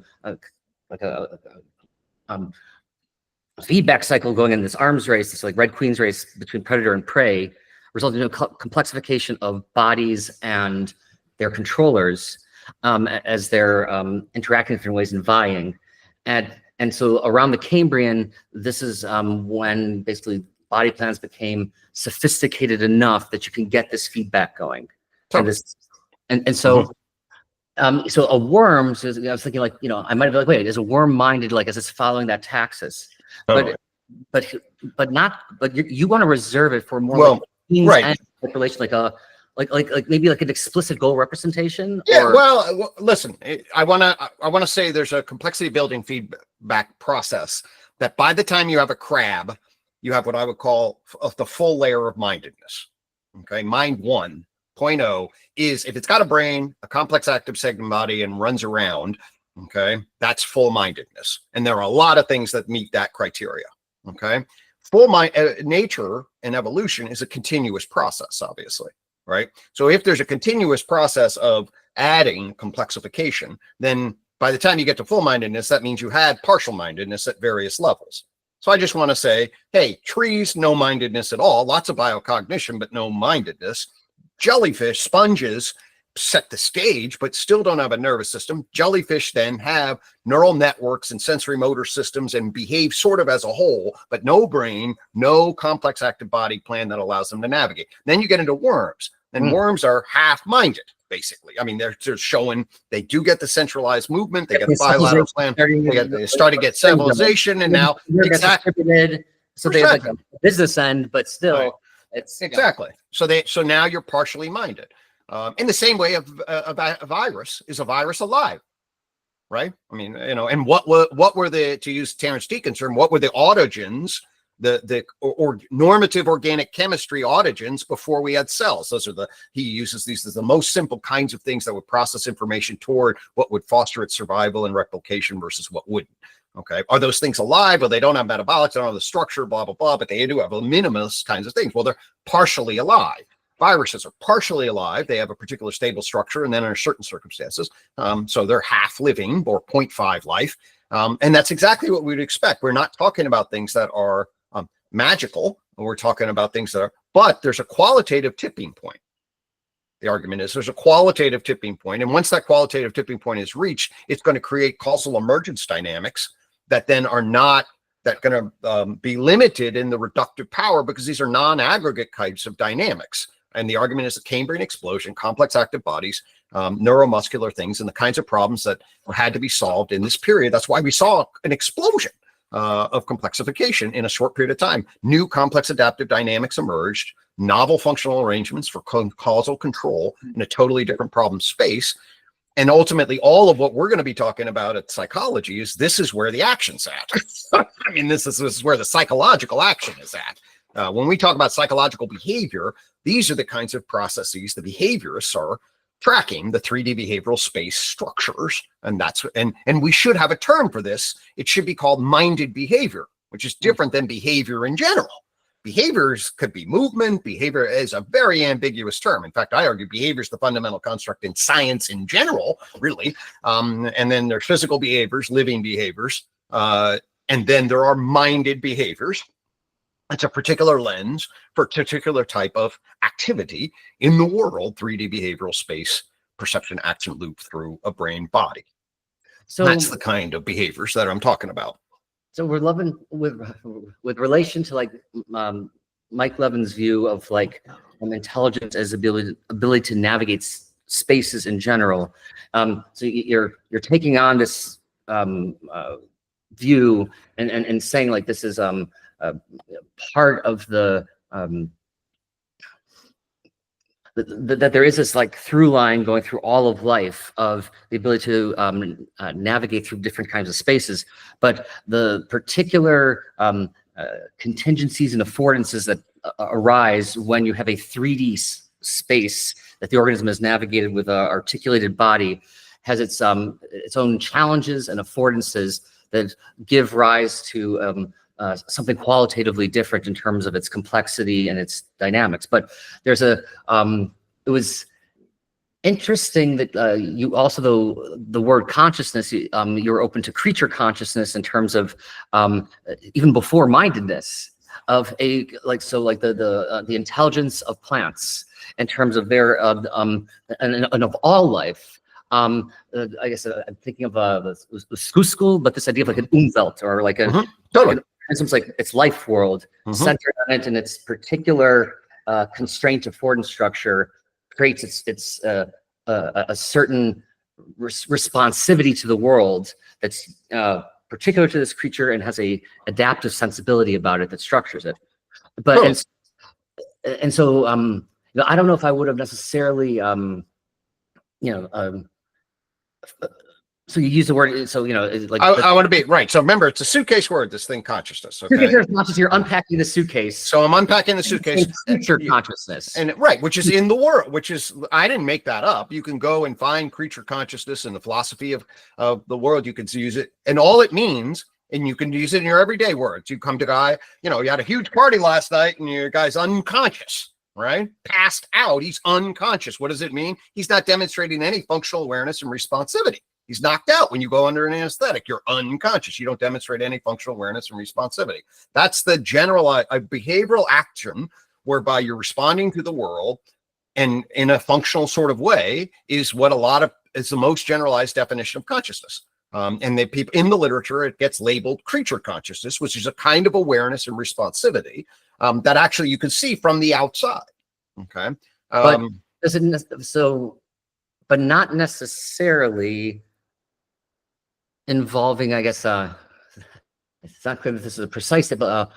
feedback cycle going in this arms race, this like Red Queen's race between predator and prey, resulting in a complexification of bodies and their controllers as they're interacting in different ways and vying. And so around the Cambrian, this is when basically body plans became sophisticated enough that you can get this feedback going. And so so a worm, so I was thinking, like, I might be like, wait, is a worm minded, like, as it's following that taxis? But you want to reserve it for more manipulation, like maybe like an explicit goal representation. Yeah. Well, listen, I want to say there's a complexity building feedback process that by the time you have a crab, you have what I would call the full layer of mindedness. Okay. Mind 1.0 is if it's got a brain, a complex active segment body, and runs around. Okay. That's full mindedness. And there are a lot of things that meet that criteria. Okay. Full mind nature and evolution is a continuous process, obviously. Right. So if there's a continuous process of adding complexification, then by the time you get to full mindedness, that means you had partial mindedness at various levels. So I just want to say, hey, trees, no mindedness at all, lots of biocognition, but no mindedness. Jellyfish, sponges set the stage, but still don't have a nervous system. Jellyfish then have neural networks and sensory motor systems and behave sort of as a whole, but no brain, no complex active body plan that allows them to navigate. Then you get into worms, and worms are half-minded, basically. I mean, they're showing they do get the centralized movement, they get the bilateral plan, they start to get civilization, and now exactly. So they have like a business end, but still, it's exactly. So now you're partially minded. In the same way, a virus is a virus alive, right? I mean, and what were the, to use Terence Deacon's term, what were the autogens, the normative organic chemistry autogens before we had cells? Those are he uses these as the most simple kinds of things that would process information toward what would foster its survival and replication versus what wouldn't. Okay, are those things alive? Well, they don't have metabolics, they don't have the structure, blah, blah, blah, but they do have minimalist kinds of things. Well, they're partially alive. Viruses are partially alive. They have a particular stable structure, and then under certain circumstances, so they're half living or 0.5 life. And that's exactly what we'd expect. We're not talking about things that are magical. We're talking about things that are, but there's a qualitative tipping point. The argument is there's a qualitative tipping point. And once that qualitative tipping point is reached, it's going to create causal emergence dynamics that then are not going to be limited in the reductive power, because these are non-aggregate types of dynamics. And the argument is the Cambrian explosion, complex active bodies, neuromuscular things, and the kinds of problems that had to be solved in this period. That's why we saw an explosion of complexification in a short period of time. New complex adaptive dynamics emerged, novel functional arrangements for causal control in a totally different problem space. And ultimately, all of what we're going to be talking about at psychology is this is where the action's at. I mean, this is where the psychological action is at. When we talk about psychological behavior, these are the kinds of processes the behaviorists are tracking, the 3D behavioral space structures. And and we should have a term for this. It should be called minded behavior, which is different than behavior in general. Behaviors could be movement. Behavior is a very ambiguous term. In fact, I argue behavior is the fundamental construct in science in general, really. And then there's physical behaviors, living behaviors. And then there are minded behaviors. It's a particular lens for a particular type of activity in the world, 3D behavioral space, perception action loop through a brain body. So that's the kind of behaviors that I'm talking about. So we're loving with relation to like Mike Levin's view of like intelligence as ability to navigate spaces in general. So you're taking on this view and saying like this is part of the that there is this like through line going through all of life of the ability to navigate through different kinds of spaces, but the particular contingencies and affordances that arise when you have a 3D space that the organism has navigated with an articulated body has its own challenges and affordances that give rise to something qualitatively different in terms of its complexity and its dynamics. But there's it was interesting that you also, the word consciousness, you're open to creature consciousness in terms of even before mindedness of the intelligence of plants in terms of their and of all life. I guess I'm thinking of the school, but this idea of like an Umwelt or like a totally. It's like its life world centered on it, and its particular constraint affordance structure creates its a certain responsivity to the world that's particular to this creature and has a adaptive sensibility about it that structures it. But and so you know, I don't know if I would have necessarily you know so you use the word, so you know, like I want to be right. So remember, it's a suitcase word, this thing, consciousness. Okay. Consciousness, you're unpacking the suitcase. So I'm unpacking the suitcase. Creature consciousness. And right, which is in the world, which is, I didn't make that up. You can go and find creature consciousness in the philosophy of the world. You can use it, and all it means, and you can use it in your everyday words. You come to a guy, you know, you had a huge party last night and your guy's unconscious, right? Passed out. He's unconscious. What does it mean? He's not demonstrating any functional awareness and responsivity. He's knocked out. When you go under an anesthetic, you're unconscious. You don't demonstrate any functional awareness and responsivity. That's the general behavioral action whereby you're responding to the world and in a functional sort of way is what is the most generalized definition of consciousness. And people in the literature, it gets labeled creature consciousness, which is a kind of awareness and responsivity that actually you can see from the outside. Okay. But does it but not necessarily involving, I guess, it's not clear that this is a precise, but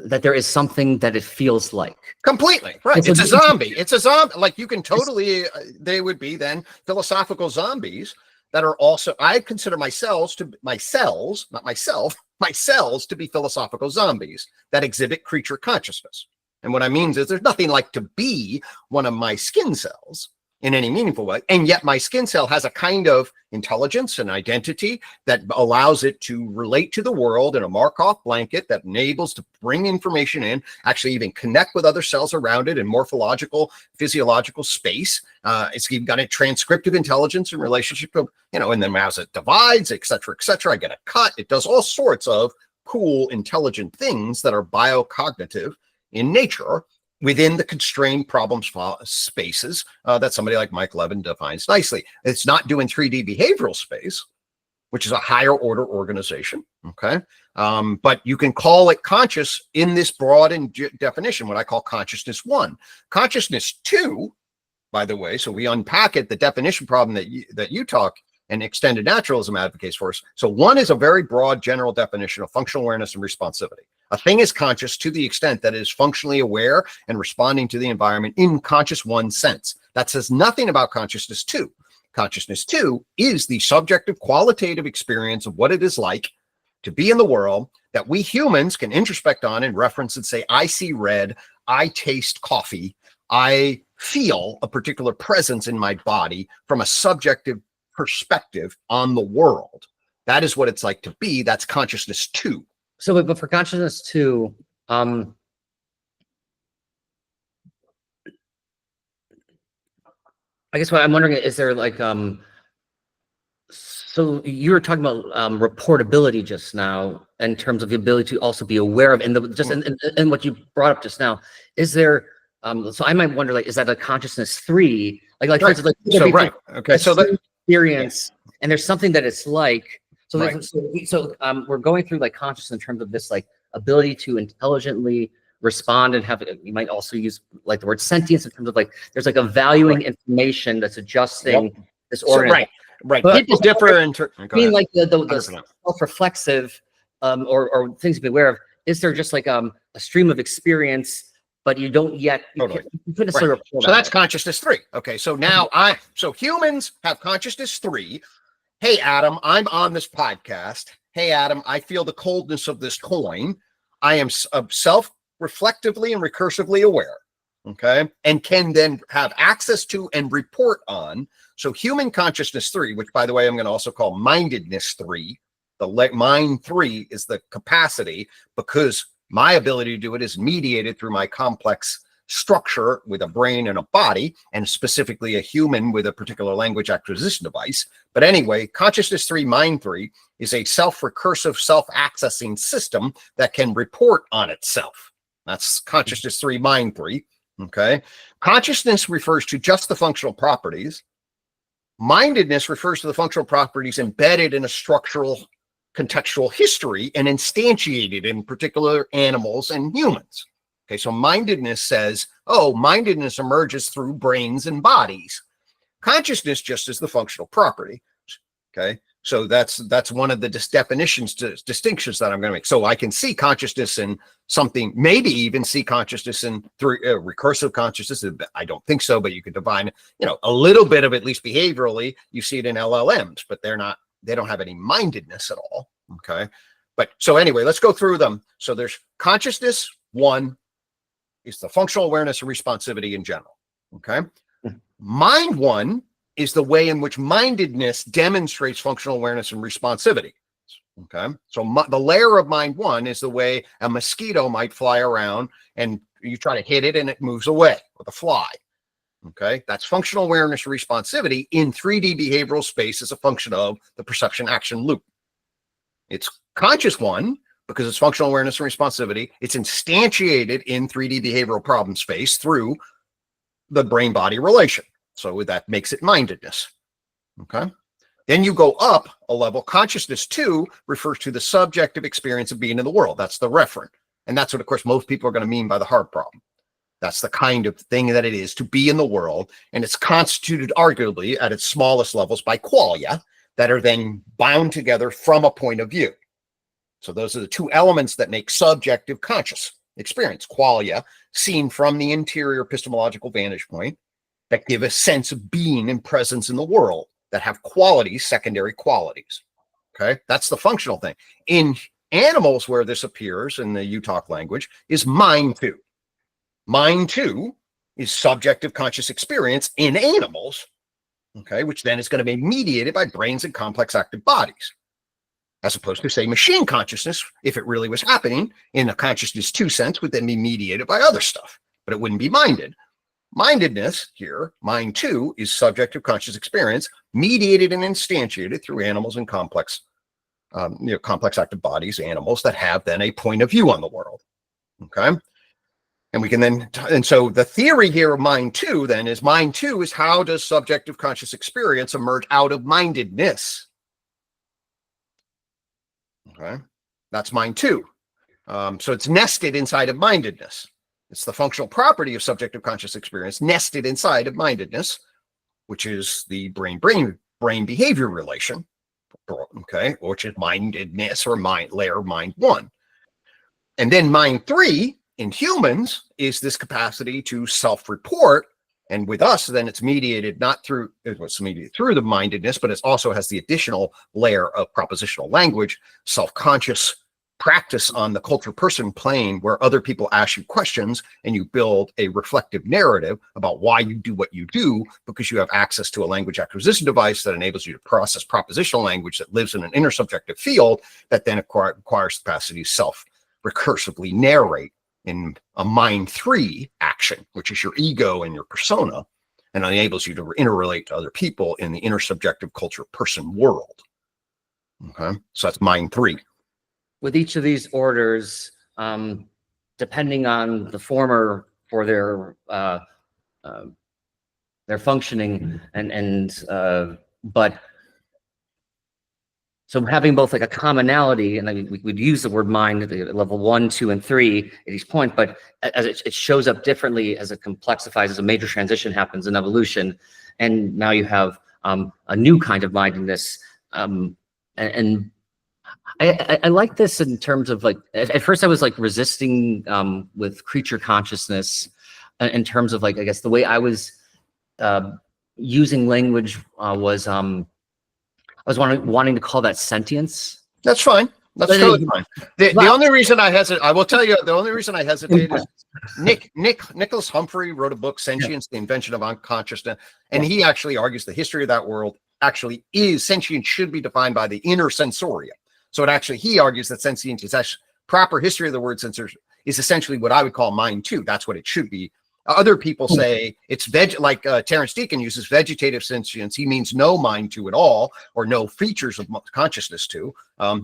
that there is something that it feels like. Completely, right. It's a zombie. It's a zombie. Like you can totally, they would be then philosophical zombies that are also, I consider my cells to be philosophical zombies that exhibit creature consciousness. And what I mean is there's nothing like to be one of my skin cells in any meaningful way. And yet my skin cell has a kind of intelligence and identity that allows it to relate to the world in a Markov blanket that enables to bring information in, actually even connect with other cells around it in morphological, physiological space. It's even got a transcriptive intelligence in relationship to, you know, and then as it divides, et cetera, I get a cut. It does all sorts of cool, intelligent things that are biocognitive in nature within the constrained problem spaces that somebody like Mike Levin defines nicely. It's not doing 3D behavioral space, which is a higher order organization, okay? But you can call it conscious in this broad definition, what I call consciousness 1. Consciousness 2, by the way, so we unpack it, the definition problem that UTOK and extended naturalism advocates for us. So 1 is a very broad general definition of functional awareness and responsivity. A thing is conscious to the extent that it is functionally aware and responding to the environment in conscious 1 sense. That says nothing about consciousness 2. Consciousness 2 is the subjective qualitative experience of what it is like to be in the world that we humans can introspect on and reference and say, I see red, I taste coffee, I feel a particular presence in my body from a subjective perspective on the world. That is what it's like to be. That's consciousness 2. So, but for consciousness 2, I guess what I'm wondering is there like, so you were talking about reportability just now in terms of the ability to also be aware of, and and what you brought up just now, is there, so I might wonder, like, is that a consciousness 3? Like right. For instance, like, so right. Okay. So that experience, and there's something that it's like. So, right. We're going through like consciousness in terms of this like ability to intelligently respond and have, you might also use like the word sentience in terms of like, there's like a valuing information that's adjusting this organ. So, right. But people differ in like the self-reflexive or things to be aware of. Is there just like a stream of experience but you don't yet, Totally. you couldn't necessarily Right. report So on that's it. consciousness 3. Okay. So now so humans have consciousness 3. Hey, Adam, I'm on this podcast. Hey, Adam, I feel the coldness of this coin. I am self-reflectively and recursively aware. Okay. And can then have access to and report on. So human consciousness 3, which by the way, I'm going to also call mindedness 3. The mind 3 is the capacity, because my ability to do it is mediated through my complex structure with a brain and a body, and specifically a human with a particular language acquisition device. But anyway, consciousness 3, mind 3 is a self-recursive, self-accessing system that can report on itself. That's consciousness 3, mind 3. Okay. Consciousness refers to just the functional properties. Mindedness refers to the functional properties embedded in a structural contextual history and instantiated in particular animals and humans. Okay, so mindedness says, oh, mindedness emerges through brains and bodies. Consciousness just is the functional property. Okay, so that's one of the distinctions that I'm going to make. So I can see consciousness in something, maybe even see consciousness in through recursive consciousness. I don't think so, but you could define, a little bit of, at least behaviorally, you see it in LLMs, but they don't have any mindedness at all. Okay, but so anyway, let's go through them. So there's consciousness 1 is the functional awareness and responsivity in general. Okay, mind 1 is the way in which mindedness demonstrates functional awareness and responsivity. Okay, so the layer of mind 1 is the way a mosquito might fly around and you try to hit it and it moves away with a fly. Okay, that's functional awareness and responsivity in 3D behavioral space as a function of the perception action loop. It's conscious 1 because it's functional awareness and responsivity. It's instantiated in 3D behavioral problem space through the brain-body relation. So that makes it mindedness. Okay. Then you go up a level. Consciousness 2 refers to the subjective experience of being in the world. That's the referent. And that's what, of course, most people are going to mean by the hard problem. That's the kind of thing that it is to be in the world. And it's constituted arguably at its smallest levels by qualia that are then bound together from a point of view. So those are the 2 elements that make subjective conscious experience. Qualia, seen from the interior epistemological vantage point, that give a sense of being and presence in the world, that have qualities, secondary qualities. Okay, that's the functional thing. In animals, where this appears in the UTOK language, is mind 2. Mind 2 is subjective conscious experience in animals, okay, which then is going to be mediated by brains and complex active bodies, as opposed to, say, machine consciousness, if it really was happening in a consciousness 2 sense, would then be mediated by other stuff, but it wouldn't be minded. Mindedness here, mind 2, is subjective conscious experience mediated and instantiated through animals and complex active bodies, animals that have then a point of view on the world. Okay. And we can then, and so the theory here of mind 2 then is how does subjective conscious experience emerge out of mindedness? Okay. That's mind 2. So it's nested inside of mindedness. It's the functional property of subjective conscious experience nested inside of mindedness, which is the brain behavior relation, okay, which is mindedness or layer mind 1. And then mind 3 in humans is this capacity to self-report. And with us, then it's mediated through the mindedness, but it also has the additional layer of propositional language, self-conscious practice on the culture person plane, where other people ask you questions and you build a reflective narrative about why you do what you do, because you have access to a language acquisition device that enables you to process propositional language that lives in an intersubjective field that then acquires the capacity to self-recursively narrate in a mind 3 action, which is your ego and your persona, and enables you to interrelate to other people in the intersubjective culture person world. Okay, so that's mind 3. With each of these orders, depending on the former for their functioning, but so having both like a commonality, and we would use the word mind at level 1, 2, and 3 at each point, but as it shows up differently as it complexifies, as a major transition happens in evolution, and now you have a new kind of mindedness, and I like this in terms of like, at first I was like resisting with creature consciousness in terms of like, I guess the way I was using language was I was wanting to call that sentience. That's fine. That's totally fine. The only reason I hesitate, I will tell you, the only reason I hesitate is Nicholas Humphrey wrote a book, Sentience, The Invention of Unconsciousness, and he actually argues the history of that world actually is sentience should be defined by the inner sensoria. So it actually, he argues that sentience is actually proper history of the word sensor is essentially what I would call mind too. That's what it should be. Other people say it's like Terence Deacon uses vegetative sentience. He means no mind to at all, or no features of consciousness to.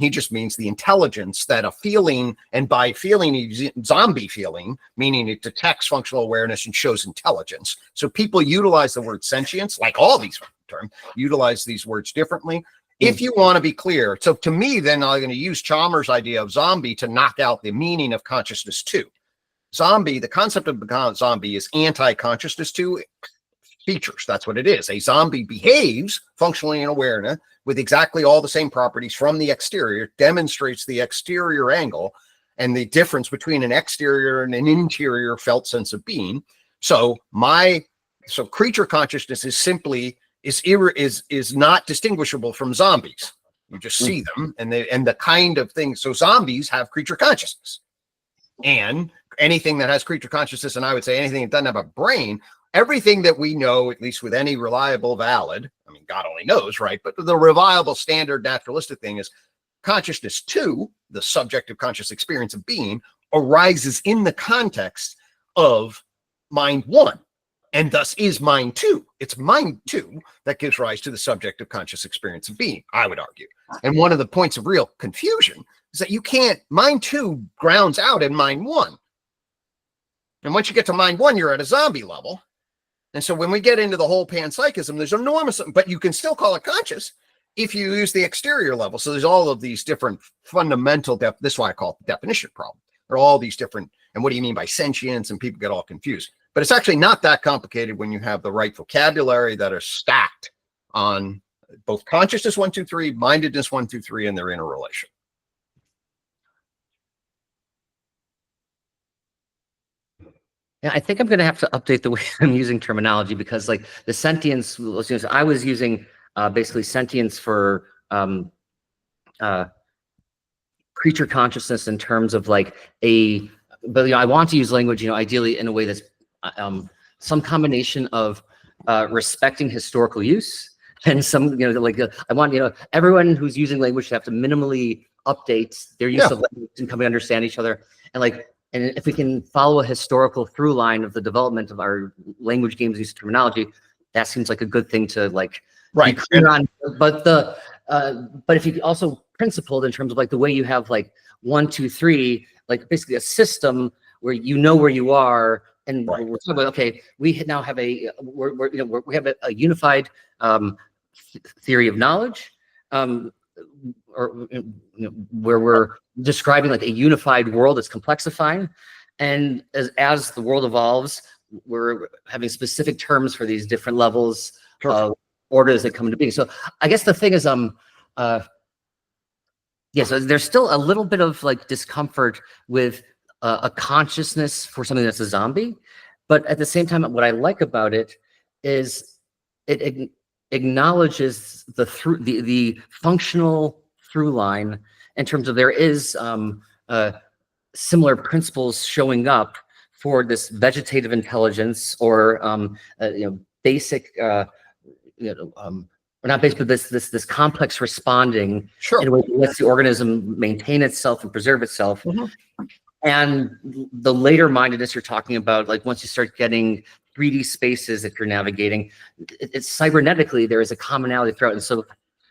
He just means the intelligence that a feeling, and by feeling, he's zombie feeling, meaning it detects functional awareness and shows intelligence. So people utilize the word sentience, like all these terms, utilize these words differently. If you want to be clear, so to me, then I'm going to use Chalmers' idea of zombie to knock out the meaning of consciousness too. Zombie, the concept of zombie is anti-consciousness to features. That's what it is. A zombie behaves functionally in awareness with exactly all the same properties from the exterior, demonstrates the exterior angle and the difference between an exterior and an interior felt sense of being. So creature consciousness is simply is not distinguishable from zombies. You just see them and the kind of thing. So zombies have creature consciousness, and anything that has creature consciousness, and I would say anything that doesn't have a brain, everything that we know, at least with any reliable, valid, I mean, God only knows, right? But the reliable, standard, naturalistic thing is consciousness two, the subjective conscious experience of being, arises in the context of mind one, and thus is mind two. It's mind two that gives rise to the subjective conscious experience of being, I would argue. And one of the points of real confusion is that you can't, mind two grounds out in mind one. And once you get to mind one, you're at a zombie level. And so when we get into the whole panpsychism, there's enormous, but you can still call it conscious if you use the exterior level. So there's all of these different fundamental, this is why I call it the definition problem. There are all these different, and what do you mean by sentience? And people get all confused. But it's actually not that complicated when you have the right vocabulary that are stacked on both consciousness 1, 2, 3, mindedness 1, 2, 3, and their interrelation. Yeah, I think I'm going to have to update the way I'm using terminology, because like the sentience, I was using basically sentience for creature consciousness in terms of like but I want to use language, ideally in a way that's some combination of respecting historical use and some, I want, everyone who's using language to have to minimally update their use of language and come to understand each other. And if we can follow a historical through line of the development of our language games use terminology, that seems like a good thing to be clear on. But if you also principled in terms of like the way you have like 1, 2, 3, like basically a system where you know where you are, and we're talking about, okay, we now have we have a unified theory of knowledge, or where we're describing like a unified world that's complexifying, and as the world evolves, we're having specific terms for these different levels of orders that come into being. So I guess the thing is, so there's still a little bit of like discomfort with a consciousness for something that's a zombie, but at the same time, what I like about it is it acknowledges the functional through line in terms of there is similar principles showing up for this vegetative intelligence, or basic or not basic, but this complex responding in a way that lets the organism maintain itself and preserve itself. And the later mindedness you're talking about, like once you start getting 3D spaces that you're navigating, it's cybernetically, there is a commonality throughout. And so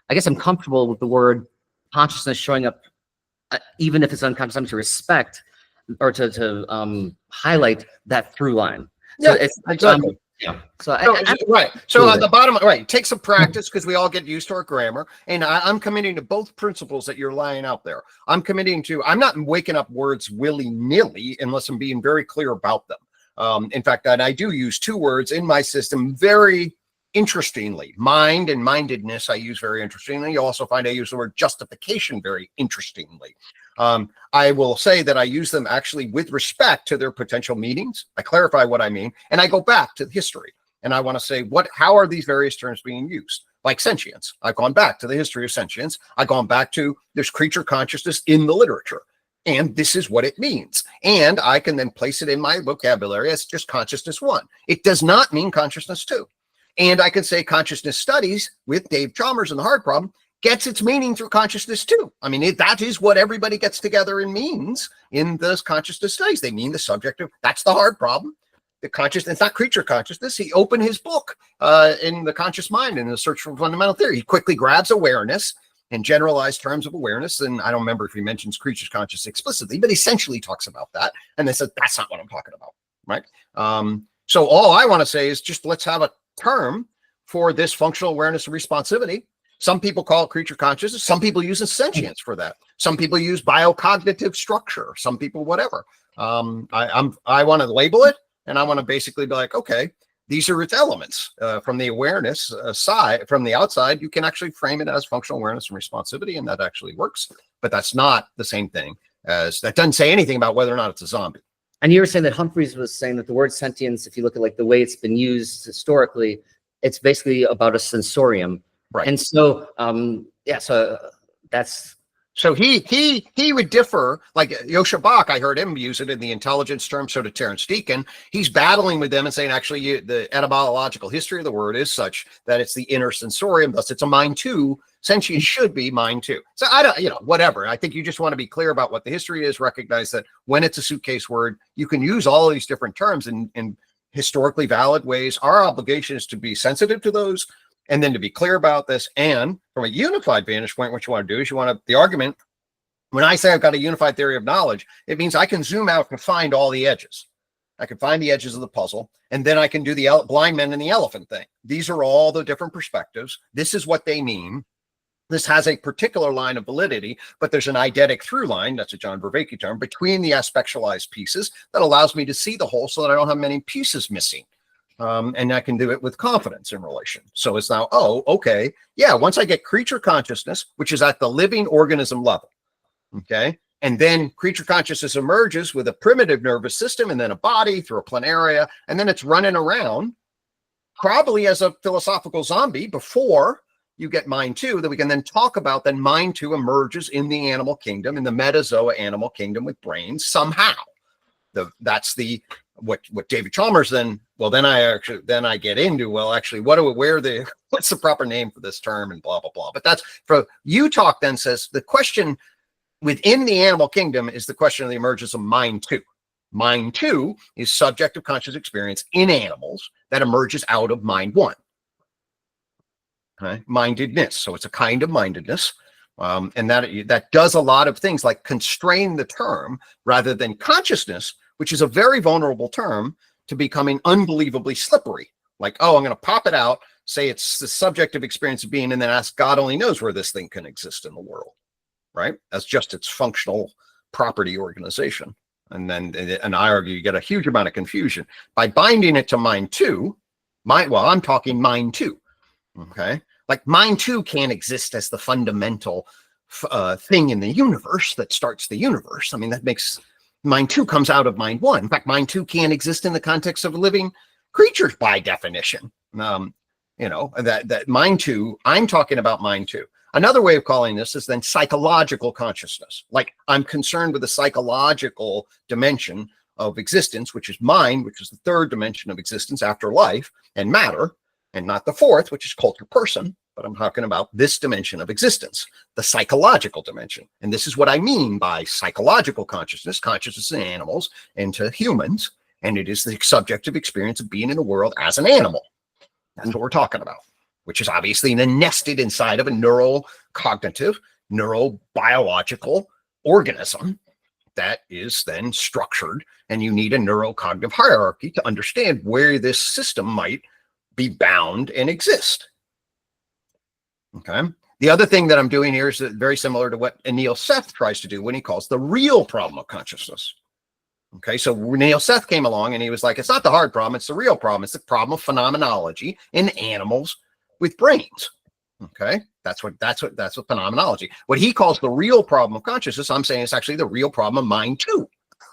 I guess I'm comfortable with the word consciousness showing up, even if it's unconscious, to respect or to highlight that through line. So it's exactly. So So on the bottom, take some practice, because we all get used to our grammar. And I'm committing to both principles that you're laying out there. I'm not waking up words willy-nilly unless I'm being very clear about them. In fact, I do use 2 words in my system very interestingly. Mind and mindedness I use very interestingly. You also find I use the word justification very interestingly. I will say that I use them actually with respect to their potential meanings. I clarify what I mean, and I go back to history. And I want to say, how are these various terms being used? Like sentience. I've gone back to the history of sentience. I've gone back to there's creature consciousness in the literature. And this is what it means. And I can then place it in my vocabulary as just consciousness 1. It does not mean consciousness 2. And I can say consciousness studies with Dave Chalmers and the hard problem gets its meaning through consciousness 2. I mean, that is what everybody gets together and means in those consciousness studies. They mean the subject of, that's the hard problem. The consciousness, it's not creature consciousness. He opened his book in The Conscious Mind in the Search for Fundamental Theory. He quickly grabs awareness and generalized terms of awareness. And I don't remember if he mentions creature conscious explicitly, but essentially talks about that. And they said, that's not what I'm talking about, right? So all I want to say is just let's have a term for this functional awareness and responsivity. Some people call it creature consciousness. Some people use sentience for that. Some people use biocognitive structure. Some people, whatever. I want to label it, and I want to basically be like, okay, these are its elements. From the awareness side, from the outside, you can actually frame it as functional awareness and responsivity, and that actually works. But that's not the same thing as, that doesn't say anything about whether or not it's a zombie. And you were saying that Humphreys was saying that the word sentience, if you look at like the way it's been used historically, it's basically about a sensorium. Right. And so, yeah, so that's. So he would differ, like Yosha Bach, I heard him use it in the intelligence term, so did Terence Deacon. He's battling with them and saying, actually, the etymological history of the word is such that it's the inner sensorium, thus it's a mind too. Sentience should be mind too. So I don't, whatever. I think you just want to be clear about what the history is, recognize that when it's a suitcase word, you can use all of these different terms in historically valid ways. Our obligation is to be sensitive to those, and then to be clear about this. And from a unified vantage point, what you want to do is the argument, when I say I've got a unified theory of knowledge, it means I can zoom out and find all the edges. I can find the edges of the puzzle, and then I can do the blind men and the elephant thing. These are all the different perspectives. This is what they mean. This has a particular line of validity, but there's an eidetic through line, that's a John Vervaeke term, between the aspectualized pieces that allows me to see the whole so that I don't have many pieces missing. And I can do it with confidence in relation. So it's now, oh, okay, yeah, once I get creature consciousness, which is at the living organism level, okay, and then creature consciousness emerges with a primitive nervous system and then a body through a planaria, and then it's running around, probably as a philosophical zombie before you get mind two, that we can then talk about. Then mind two emerges in the animal kingdom, in the metazoa animal kingdom with brains somehow. That's the what David Chalmers then, well, then I get into, well, actually, what's the proper name for this term and blah, blah, blah. But that's for UTOK then says the question within the animal kingdom is the question of the emergence of mind two. Mind two is subjective conscious experience in animals that emerges out of mind one. Okay? Mindedness. So it's a kind of mindedness. And that does a lot of things like constrain the term rather than consciousness, which is a very vulnerable term, to becoming unbelievably slippery. Like, oh, I'm going to pop it out, say it's the subjective experience of being, and then ask God only knows where this thing can exist in the world, right? That's just its functional property organization. And I argue you get a huge amount of confusion by binding it to mind two. I'm talking mind two, okay? Like mind two can't exist as the fundamental thing in the universe that starts the universe. I mean, that makes mind two comes out of mind one. In fact, mind two can't exist in the context of living creatures by definition. That mind two, I'm talking about mind two. Another way of calling this is then psychological consciousness. Like I'm concerned with the psychological dimension of existence, which is mind, which is the third dimension of existence after life and matter, and not the fourth, which is culture person. But I'm talking about this dimension of existence, the psychological dimension. And this is what I mean by psychological consciousness in animals and to humans. And it is the subjective experience of being in the world as an animal. That's what we're talking about, which is obviously then nested inside of a neurocognitive, neurobiological organism that is then structured. And you need a neurocognitive hierarchy to understand where this system might be bound and exist. Okay. The other thing that I'm doing here is very similar to what Emil Seth tries to do when he calls the real problem of consciousness. Okay, so Neil Seth came along and he was like, it's not the hard problem, it's the real problem. It's the problem of phenomenology in animals with brains. Okay, that's what phenomenology. What he calls the real problem of consciousness, I'm saying it's actually the real problem of mind too.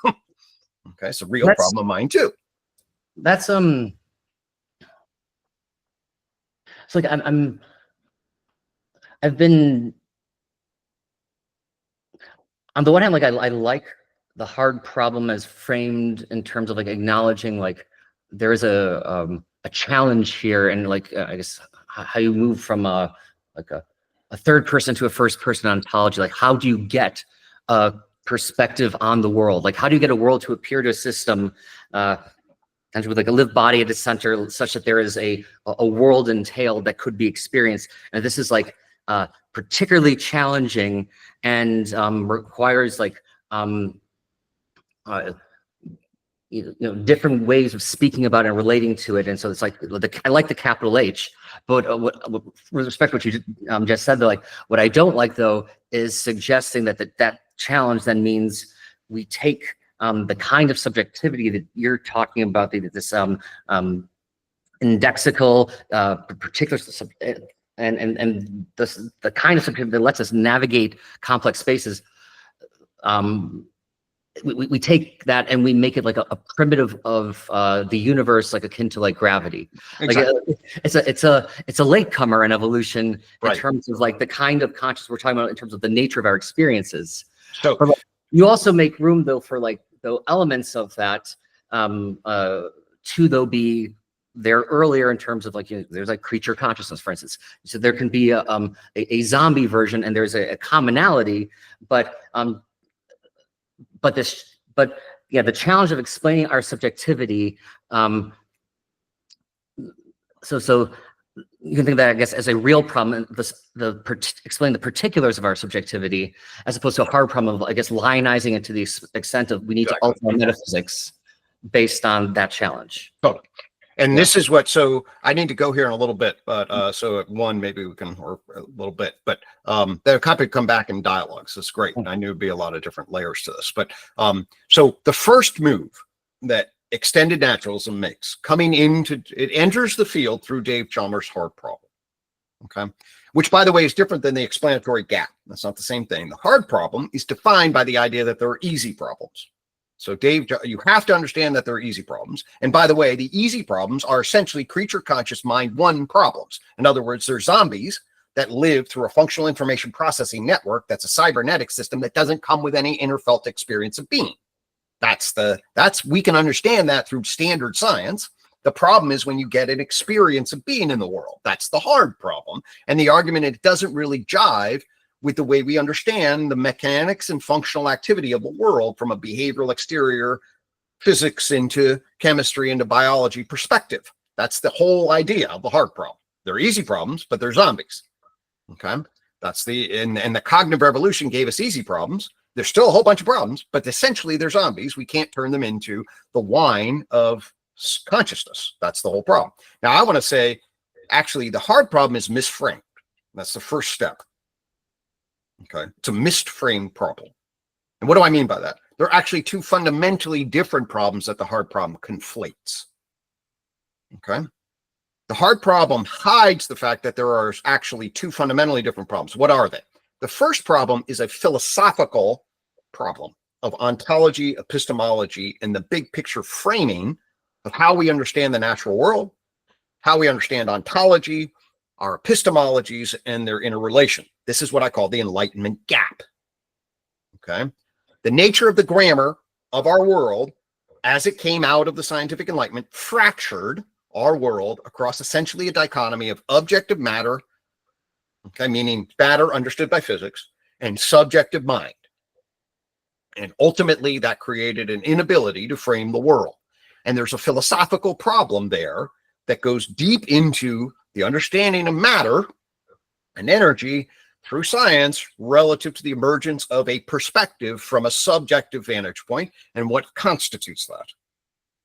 Okay, it's a real problem of mind too. That's it's like I've been, on the one hand, like I like the hard problem as framed in terms of like acknowledging like there is a challenge here, and like I guess how you move from a third person to a first person ontology. Like, how do you get a perspective on the world? Like, how do you get a world to appear to a system and with like a lived body at its center, such that there is a world entailed that could be experienced? And this is like particularly challenging and requires like different ways of speaking about it and relating to it. And so it's like I like the capital H, but with respect to what you just said, like what I don't like though is suggesting that challenge then means we take the kind of subjectivity that you're talking about, this indexical particular and the kind of subjectivity that lets us navigate complex spaces. We take that and we make it like a primitive of the universe, like akin to like gravity. Exactly. Like it's a latecomer in evolution in terms of like the kind of consciousness we're talking about in terms of the nature of our experiences. So but, like, you also make room though for like the elements of that to though be there earlier in terms of like there's like creature consciousness, for instance. So there can be a zombie version and there's a commonality, but yeah, the challenge of explaining our subjectivity. So you can think of that, I guess, as a real problem, explain the particulars of our subjectivity, as opposed to a hard problem of, I guess, lionizing it to the extent of we need to alter metaphysics based on that challenge. Totally. And this is what, so I need to go here in a little bit, but so at one, maybe we can, or a little bit, but they'll come back in dialogues. That's great. I knew it'd be a lot of different layers to this, but so the first move that extended naturalism makes, it enters the field through Dave Chalmers' hard problem. Okay. Which, by the way, is different than the explanatory gap. That's not the same thing. The hard problem is defined by the idea that there are easy problems. So Dave, you have to understand that there are easy problems. And by the way, the easy problems are essentially creature conscious mind one problems. In other words, they're zombies that live through a functional information processing network that's a cybernetic system that doesn't come with any inner felt experience of being. We can understand that through standard science. The problem is when you get an experience of being in the world. That's the hard problem. And the argument, it doesn't really jive with the way we understand the mechanics and functional activity of the world from a behavioral exterior physics into chemistry into biology perspective. That's the whole idea of the hard problem. They're easy problems, but they're zombies. Okay. That's and the cognitive revolution gave us easy problems. There's still a whole bunch of problems, but essentially they're zombies. We can't turn them into the wine of consciousness. That's the whole problem. Now I want to say, actually, the hard problem is misframed. That's the first step. Okay, it's a misframed problem. And what do I mean by that? There are actually two fundamentally different problems that the hard problem conflates. Okay, the hard problem hides the fact that there are actually two fundamentally different problems. What are they? The first problem is a philosophical problem of ontology, epistemology, and the big picture framing of how we understand the natural world, how we understand ontology, our epistemologies, and their interrelation. This is what I call the Enlightenment gap. Okay. The nature of the grammar of our world, as it came out of the scientific Enlightenment, fractured our world across essentially a dichotomy of objective matter, okay, meaning matter understood by physics, and subjective mind. And ultimately, that created an inability to frame the world. And there's a philosophical problem there that goes deep into the understanding of matter and energy through science relative to the emergence of a perspective from a subjective vantage point and what constitutes that.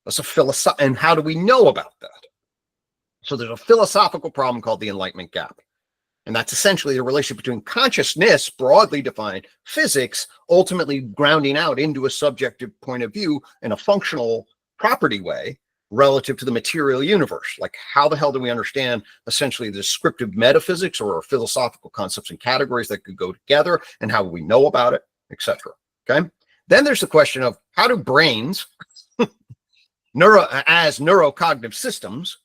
That's a and how do we know about that? So there's a philosophical problem called the Enlightenment gap. And that's essentially the relationship between consciousness, broadly defined, physics, ultimately grounding out into a subjective point of view in a functional property way relative to the material universe. Like, how the hell do we understand essentially the descriptive metaphysics or philosophical concepts and categories that could go together, and how we know about it, etc. Okay. Then there's the question of how do brains, as neurocognitive systems,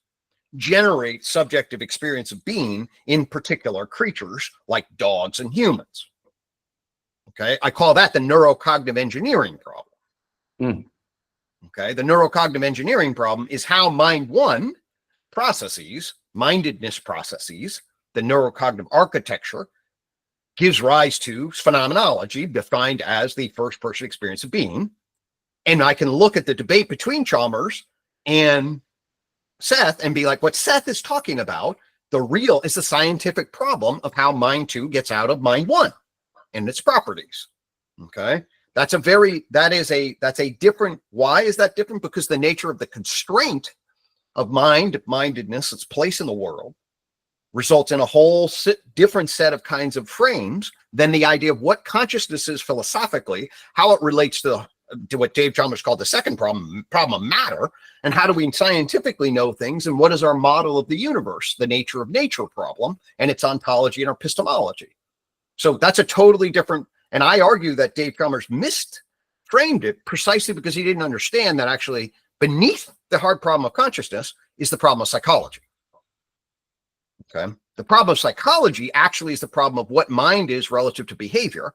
generate subjective experience of being in particular creatures like dogs and humans. Okay, I call that the neurocognitive engineering problem. Okay, the neurocognitive engineering problem is how mind one processes, mindedness processes, the neurocognitive architecture gives rise to phenomenology defined as the first person experience of being. And I can look at the debate between Chalmers and Seth and be like, what Seth is talking about, the real is the scientific problem of how mind two gets out of mind one and its properties. Okay. That's a different, why is that different? Because the nature of the constraint of mindedness, its place in the world, results in a whole different set of kinds of frames than the idea of what consciousness is philosophically, how it relates to what Dave Chalmers called the second problem of matter, and how do we scientifically know things, and what is our model of the universe, the nature of nature problem, and its ontology and epistemology. So that's a totally different, and I argue that Dave Chalmers framed it precisely because he didn't understand that actually beneath the hard problem of consciousness is the problem of psychology. Okay. The problem of psychology actually is the problem of what mind is relative to behavior.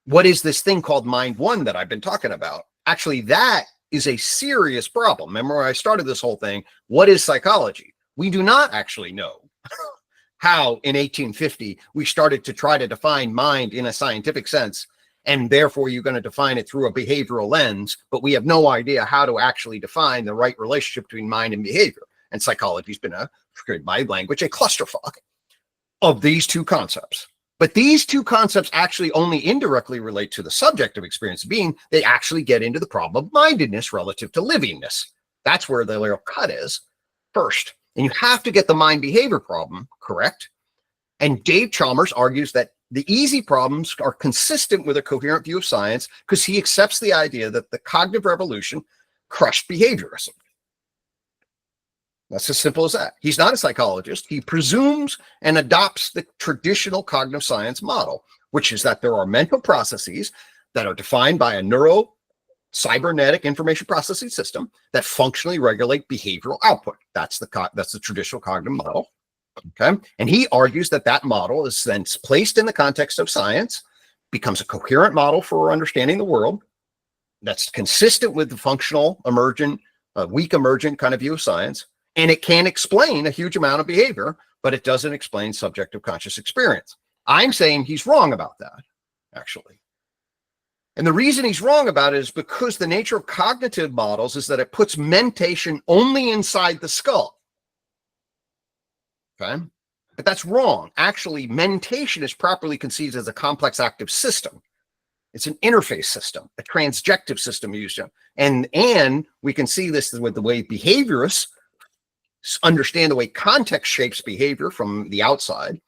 What is this thing called mind one that I've been talking about? Actually, that is a serious problem. Remember where I started this whole thing? What is psychology? We do not actually know how in 1850 we started to try to define mind in a scientific sense, and therefore you're going to define it through a behavioral lens, but we have no idea how to actually define the right relationship between mind and behavior. And psychology's been forgive my language, a clusterfuck of these two concepts. But these two concepts actually only indirectly relate to the subjective experience of being. They actually get into the problem of mindedness relative to livingness. That's where the real cut is first. And you have to get the mind behavior problem correct. And Dave Chalmers argues that the easy problems are consistent with a coherent view of science because he accepts the idea that the cognitive revolution crushed behaviorism. That's as simple as that. He's not a psychologist. He presumes and adopts the traditional cognitive science model, which is that there are mental processes that are defined by a cybernetic information processing system that functionally regulate behavioral output. That's the traditional cognitive model. Okay. And he argues that that model is then placed in the context of science, becomes a coherent model for understanding the world that's consistent with the functional emergent, weak emergent kind of view of science. And it can explain a huge amount of behavior, but it doesn't explain subjective conscious experience. I'm saying he's wrong about that, actually. And the reason he's wrong about it is because the nature of cognitive models is that it puts mentation only inside the skull. Okay? But that's wrong. Actually, mentation is properly conceived as a complex active system. It's an interface system, a transjective system used. And we can see this with the way behaviorists understand the way context shapes behavior from the outside.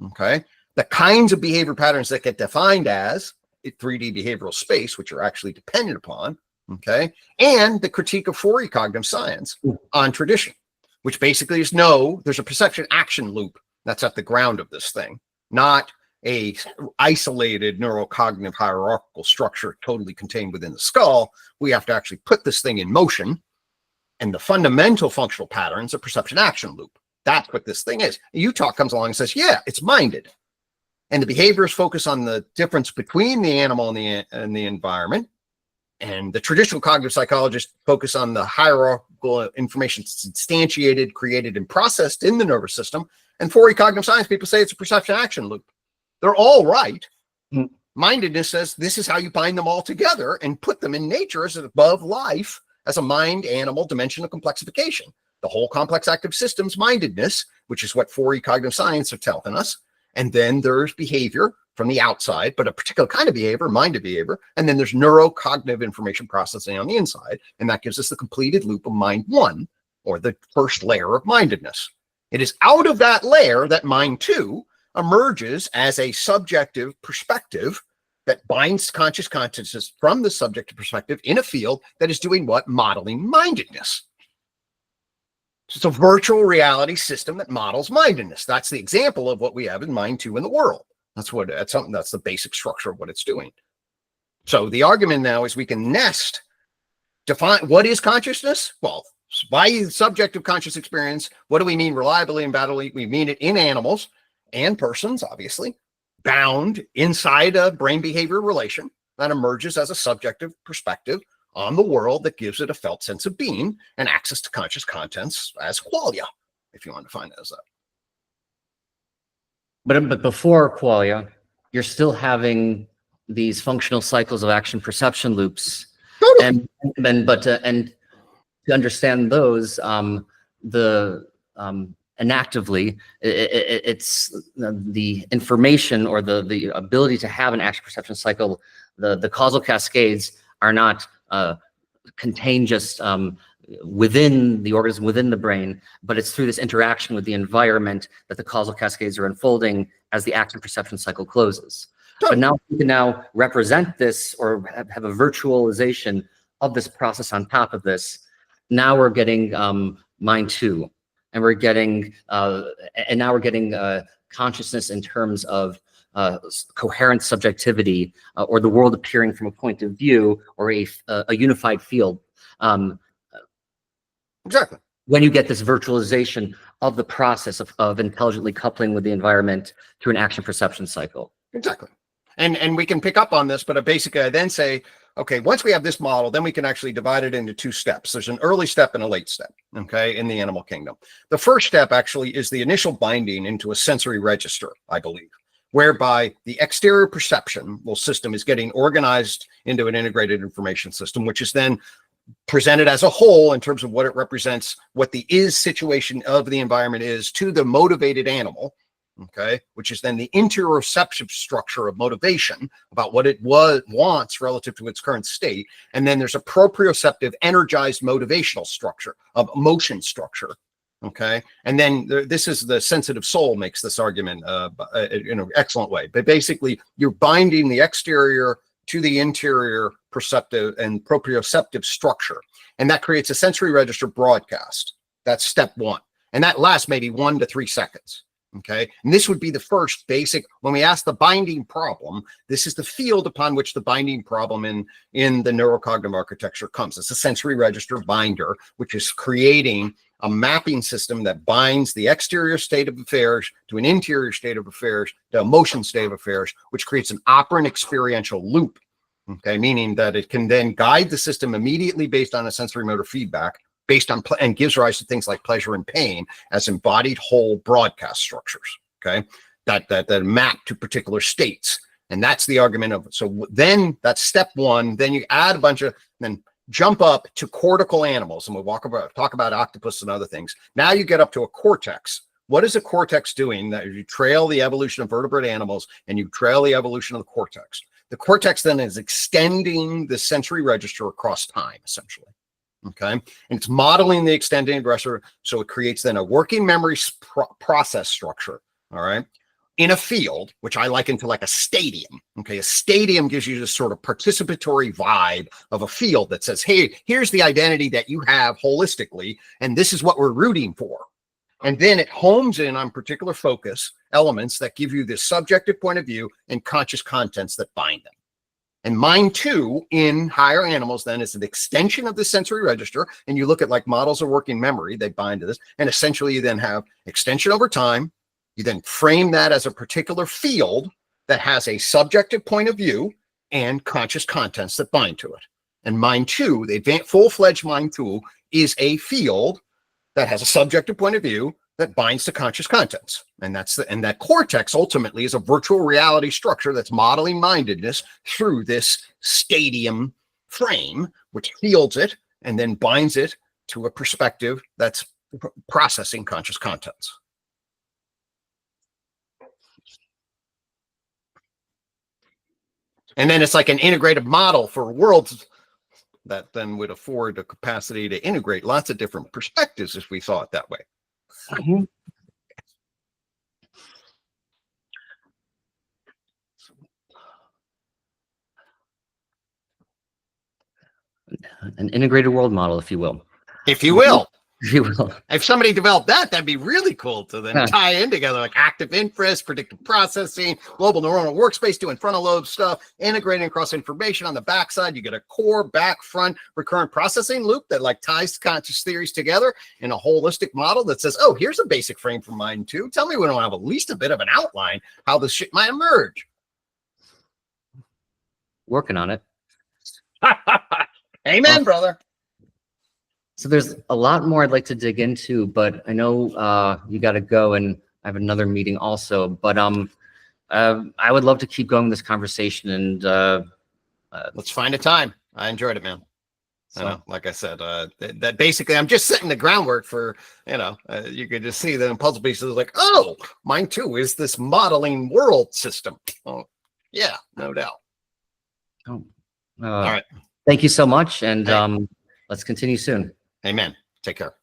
Okay. The kinds of behavior patterns that get defined as 3D behavioral space, which are actually dependent upon. Okay. And the critique of Fourier cognitive science on tradition, which basically is there's a perception action loop that's at the ground of this thing, not a isolated neurocognitive hierarchical structure totally contained within the skull. We have to actually put this thing in motion. And the fundamental functional patterns of perception action loop. That's what this thing is. UTOK comes along and says, yeah, it's minded. And the behaviorists focus on the difference between the animal and the environment. And the traditional cognitive psychologists focus on the hierarchical information instantiated, created, and processed in the nervous system. And Fourier cognitive science people say it's a perception action loop. They're all right. Mindedness says this is how you bind them all together and put them in nature as above life, as a mind animal dimension of complexification. The whole complex active systems mindedness, which is what Fourier cognitive science are telling us. And then there's behavior from the outside, but a particular kind of behavior, minded behavior. And then there's neurocognitive information processing on the inside. And that gives us the completed loop of mind one, or the first layer of mindedness. It is out of that layer that mind two emerges as a subjective perspective that binds conscious consciousness from the subjective perspective in a field that is doing what? Modeling mindedness. It's a virtual reality system that models mindedness. That's the example of what we have in mind two in the world. That's the basic structure of what it's doing. So the argument now is we can define what is consciousness? Well, by subjective conscious experience, what do we mean reliably and validly? We mean it in animals and persons, obviously, bound inside a brain behavior relation that emerges as a subjective perspective on the world that gives it a felt sense of being and access to conscious contents as qualia, if you want to define it as that. But before qualia, you're still having these functional cycles of action perception loops, Totally. and to understand those, enactively, it's the information or the ability to have an action perception cycle. The causal cascades are not contained just within the organism, within the brain, but it's through this interaction with the environment that the causal cascades are unfolding as the action perception cycle closes. But now we can represent this or have a virtualization of this process on top of this. Now we're getting mind two, and we're getting consciousness in terms of coherent subjectivity, or the world appearing from a point of view, or a unified field. Exactly. When you get this virtualization of the process of intelligently coupling with the environment through an action perception cycle. Exactly. And we can pick up on this, but basically I then say, okay, once we have this model, then we can actually divide it into two steps. There's an early step and a late step, okay, in the animal kingdom. The first step actually is the initial binding into a sensory register, I believe, whereby the exterior perception system is getting organized into an integrated information system, which is then presented as a whole in terms of what it represents, what the is situation of the environment is to the motivated animal, okay, which is then the interoceptive structure of motivation about what it wants relative to its current state. And then there's a proprioceptive energized motivational structure of emotion structure, okay. And then this is the sensitive soul makes this argument in an excellent way. But basically, you're binding the exterior to the interior perceptive and proprioceptive structure. And that creates a sensory register broadcast. That's step one. And that lasts maybe 1 to 3 seconds. Okay. And this would be the first basic, when we ask the binding problem, this is the field upon which the binding problem in the neurocognitive architecture comes. It's a sensory register binder, which is creating a mapping system that binds the exterior state of affairs to an interior state of affairs, the emotion state of affairs, which creates an operant experiential loop. Okay, meaning that it can then guide the system immediately based on a sensory motor feedback, based on and gives rise to things like pleasure and pain as embodied whole broadcast structures. Okay, that map to particular states, and that's the argument of. So then that's step one. Then you add a bunch of then. Jump up to cortical animals, and we'll talk about octopus and other things. Now you get up to a cortex. What is a cortex doing? That you trail the evolution of vertebrate animals and you trail the evolution of the cortex. The cortex then is extending the sensory register across time, essentially. Okay, and it's modeling the extending register, so it creates then a working memory process structure. All right. In a field, which I liken to like a stadium. Okay, a stadium gives you this sort of participatory vibe of a field that says, hey, here's the identity that you have holistically, and this is what we're rooting for. And then it homes in on particular focus elements that give you this subjective point of view and conscious contents that bind them. And mind two in higher animals then is an extension of the sensory register. And you look at like models of working memory, they bind to this. And essentially you then have extension over time. You then frame that as a particular field that has a subjective point of view and conscious contents that bind to it. And mind two, the full-fledged mind two, is a field that has a subjective point of view that binds to conscious contents. And that cortex ultimately is a virtual reality structure that's modeling mindedness through this stadium frame, which fields it and then binds it to a perspective that's processing conscious contents. And then it's like an integrated model for worlds that then would afford the capacity to integrate lots of different perspectives if we saw it that way. an integrated world model, if you will. If you will. If you will. If somebody developed that, that'd be really cool to then Yeah. tie in together, like active inference, predictive processing, global neuronal workspace, doing frontal lobe stuff, integrating across information on the backside. You get a core, back, front, recurrent processing loop that like ties conscious theories together in a holistic model that says, oh, here's a basic frame for mine too. Tell me we don't have at least a bit of an outline how this shit might emerge. Working on it. Amen, brother. So there's a lot more I'd like to dig into, but I know you got to go, and I have another meeting also. But I would love to keep going this conversation, and Let's find a time. I enjoyed it, man. so, I know, like I said, that basically I'm just setting the groundwork for, you could just see the puzzle pieces like, oh, mine too is this modeling world system. Oh, yeah, no doubt. all All right. Thank you so much, and Hey. let's continue soon. Amen. Take care.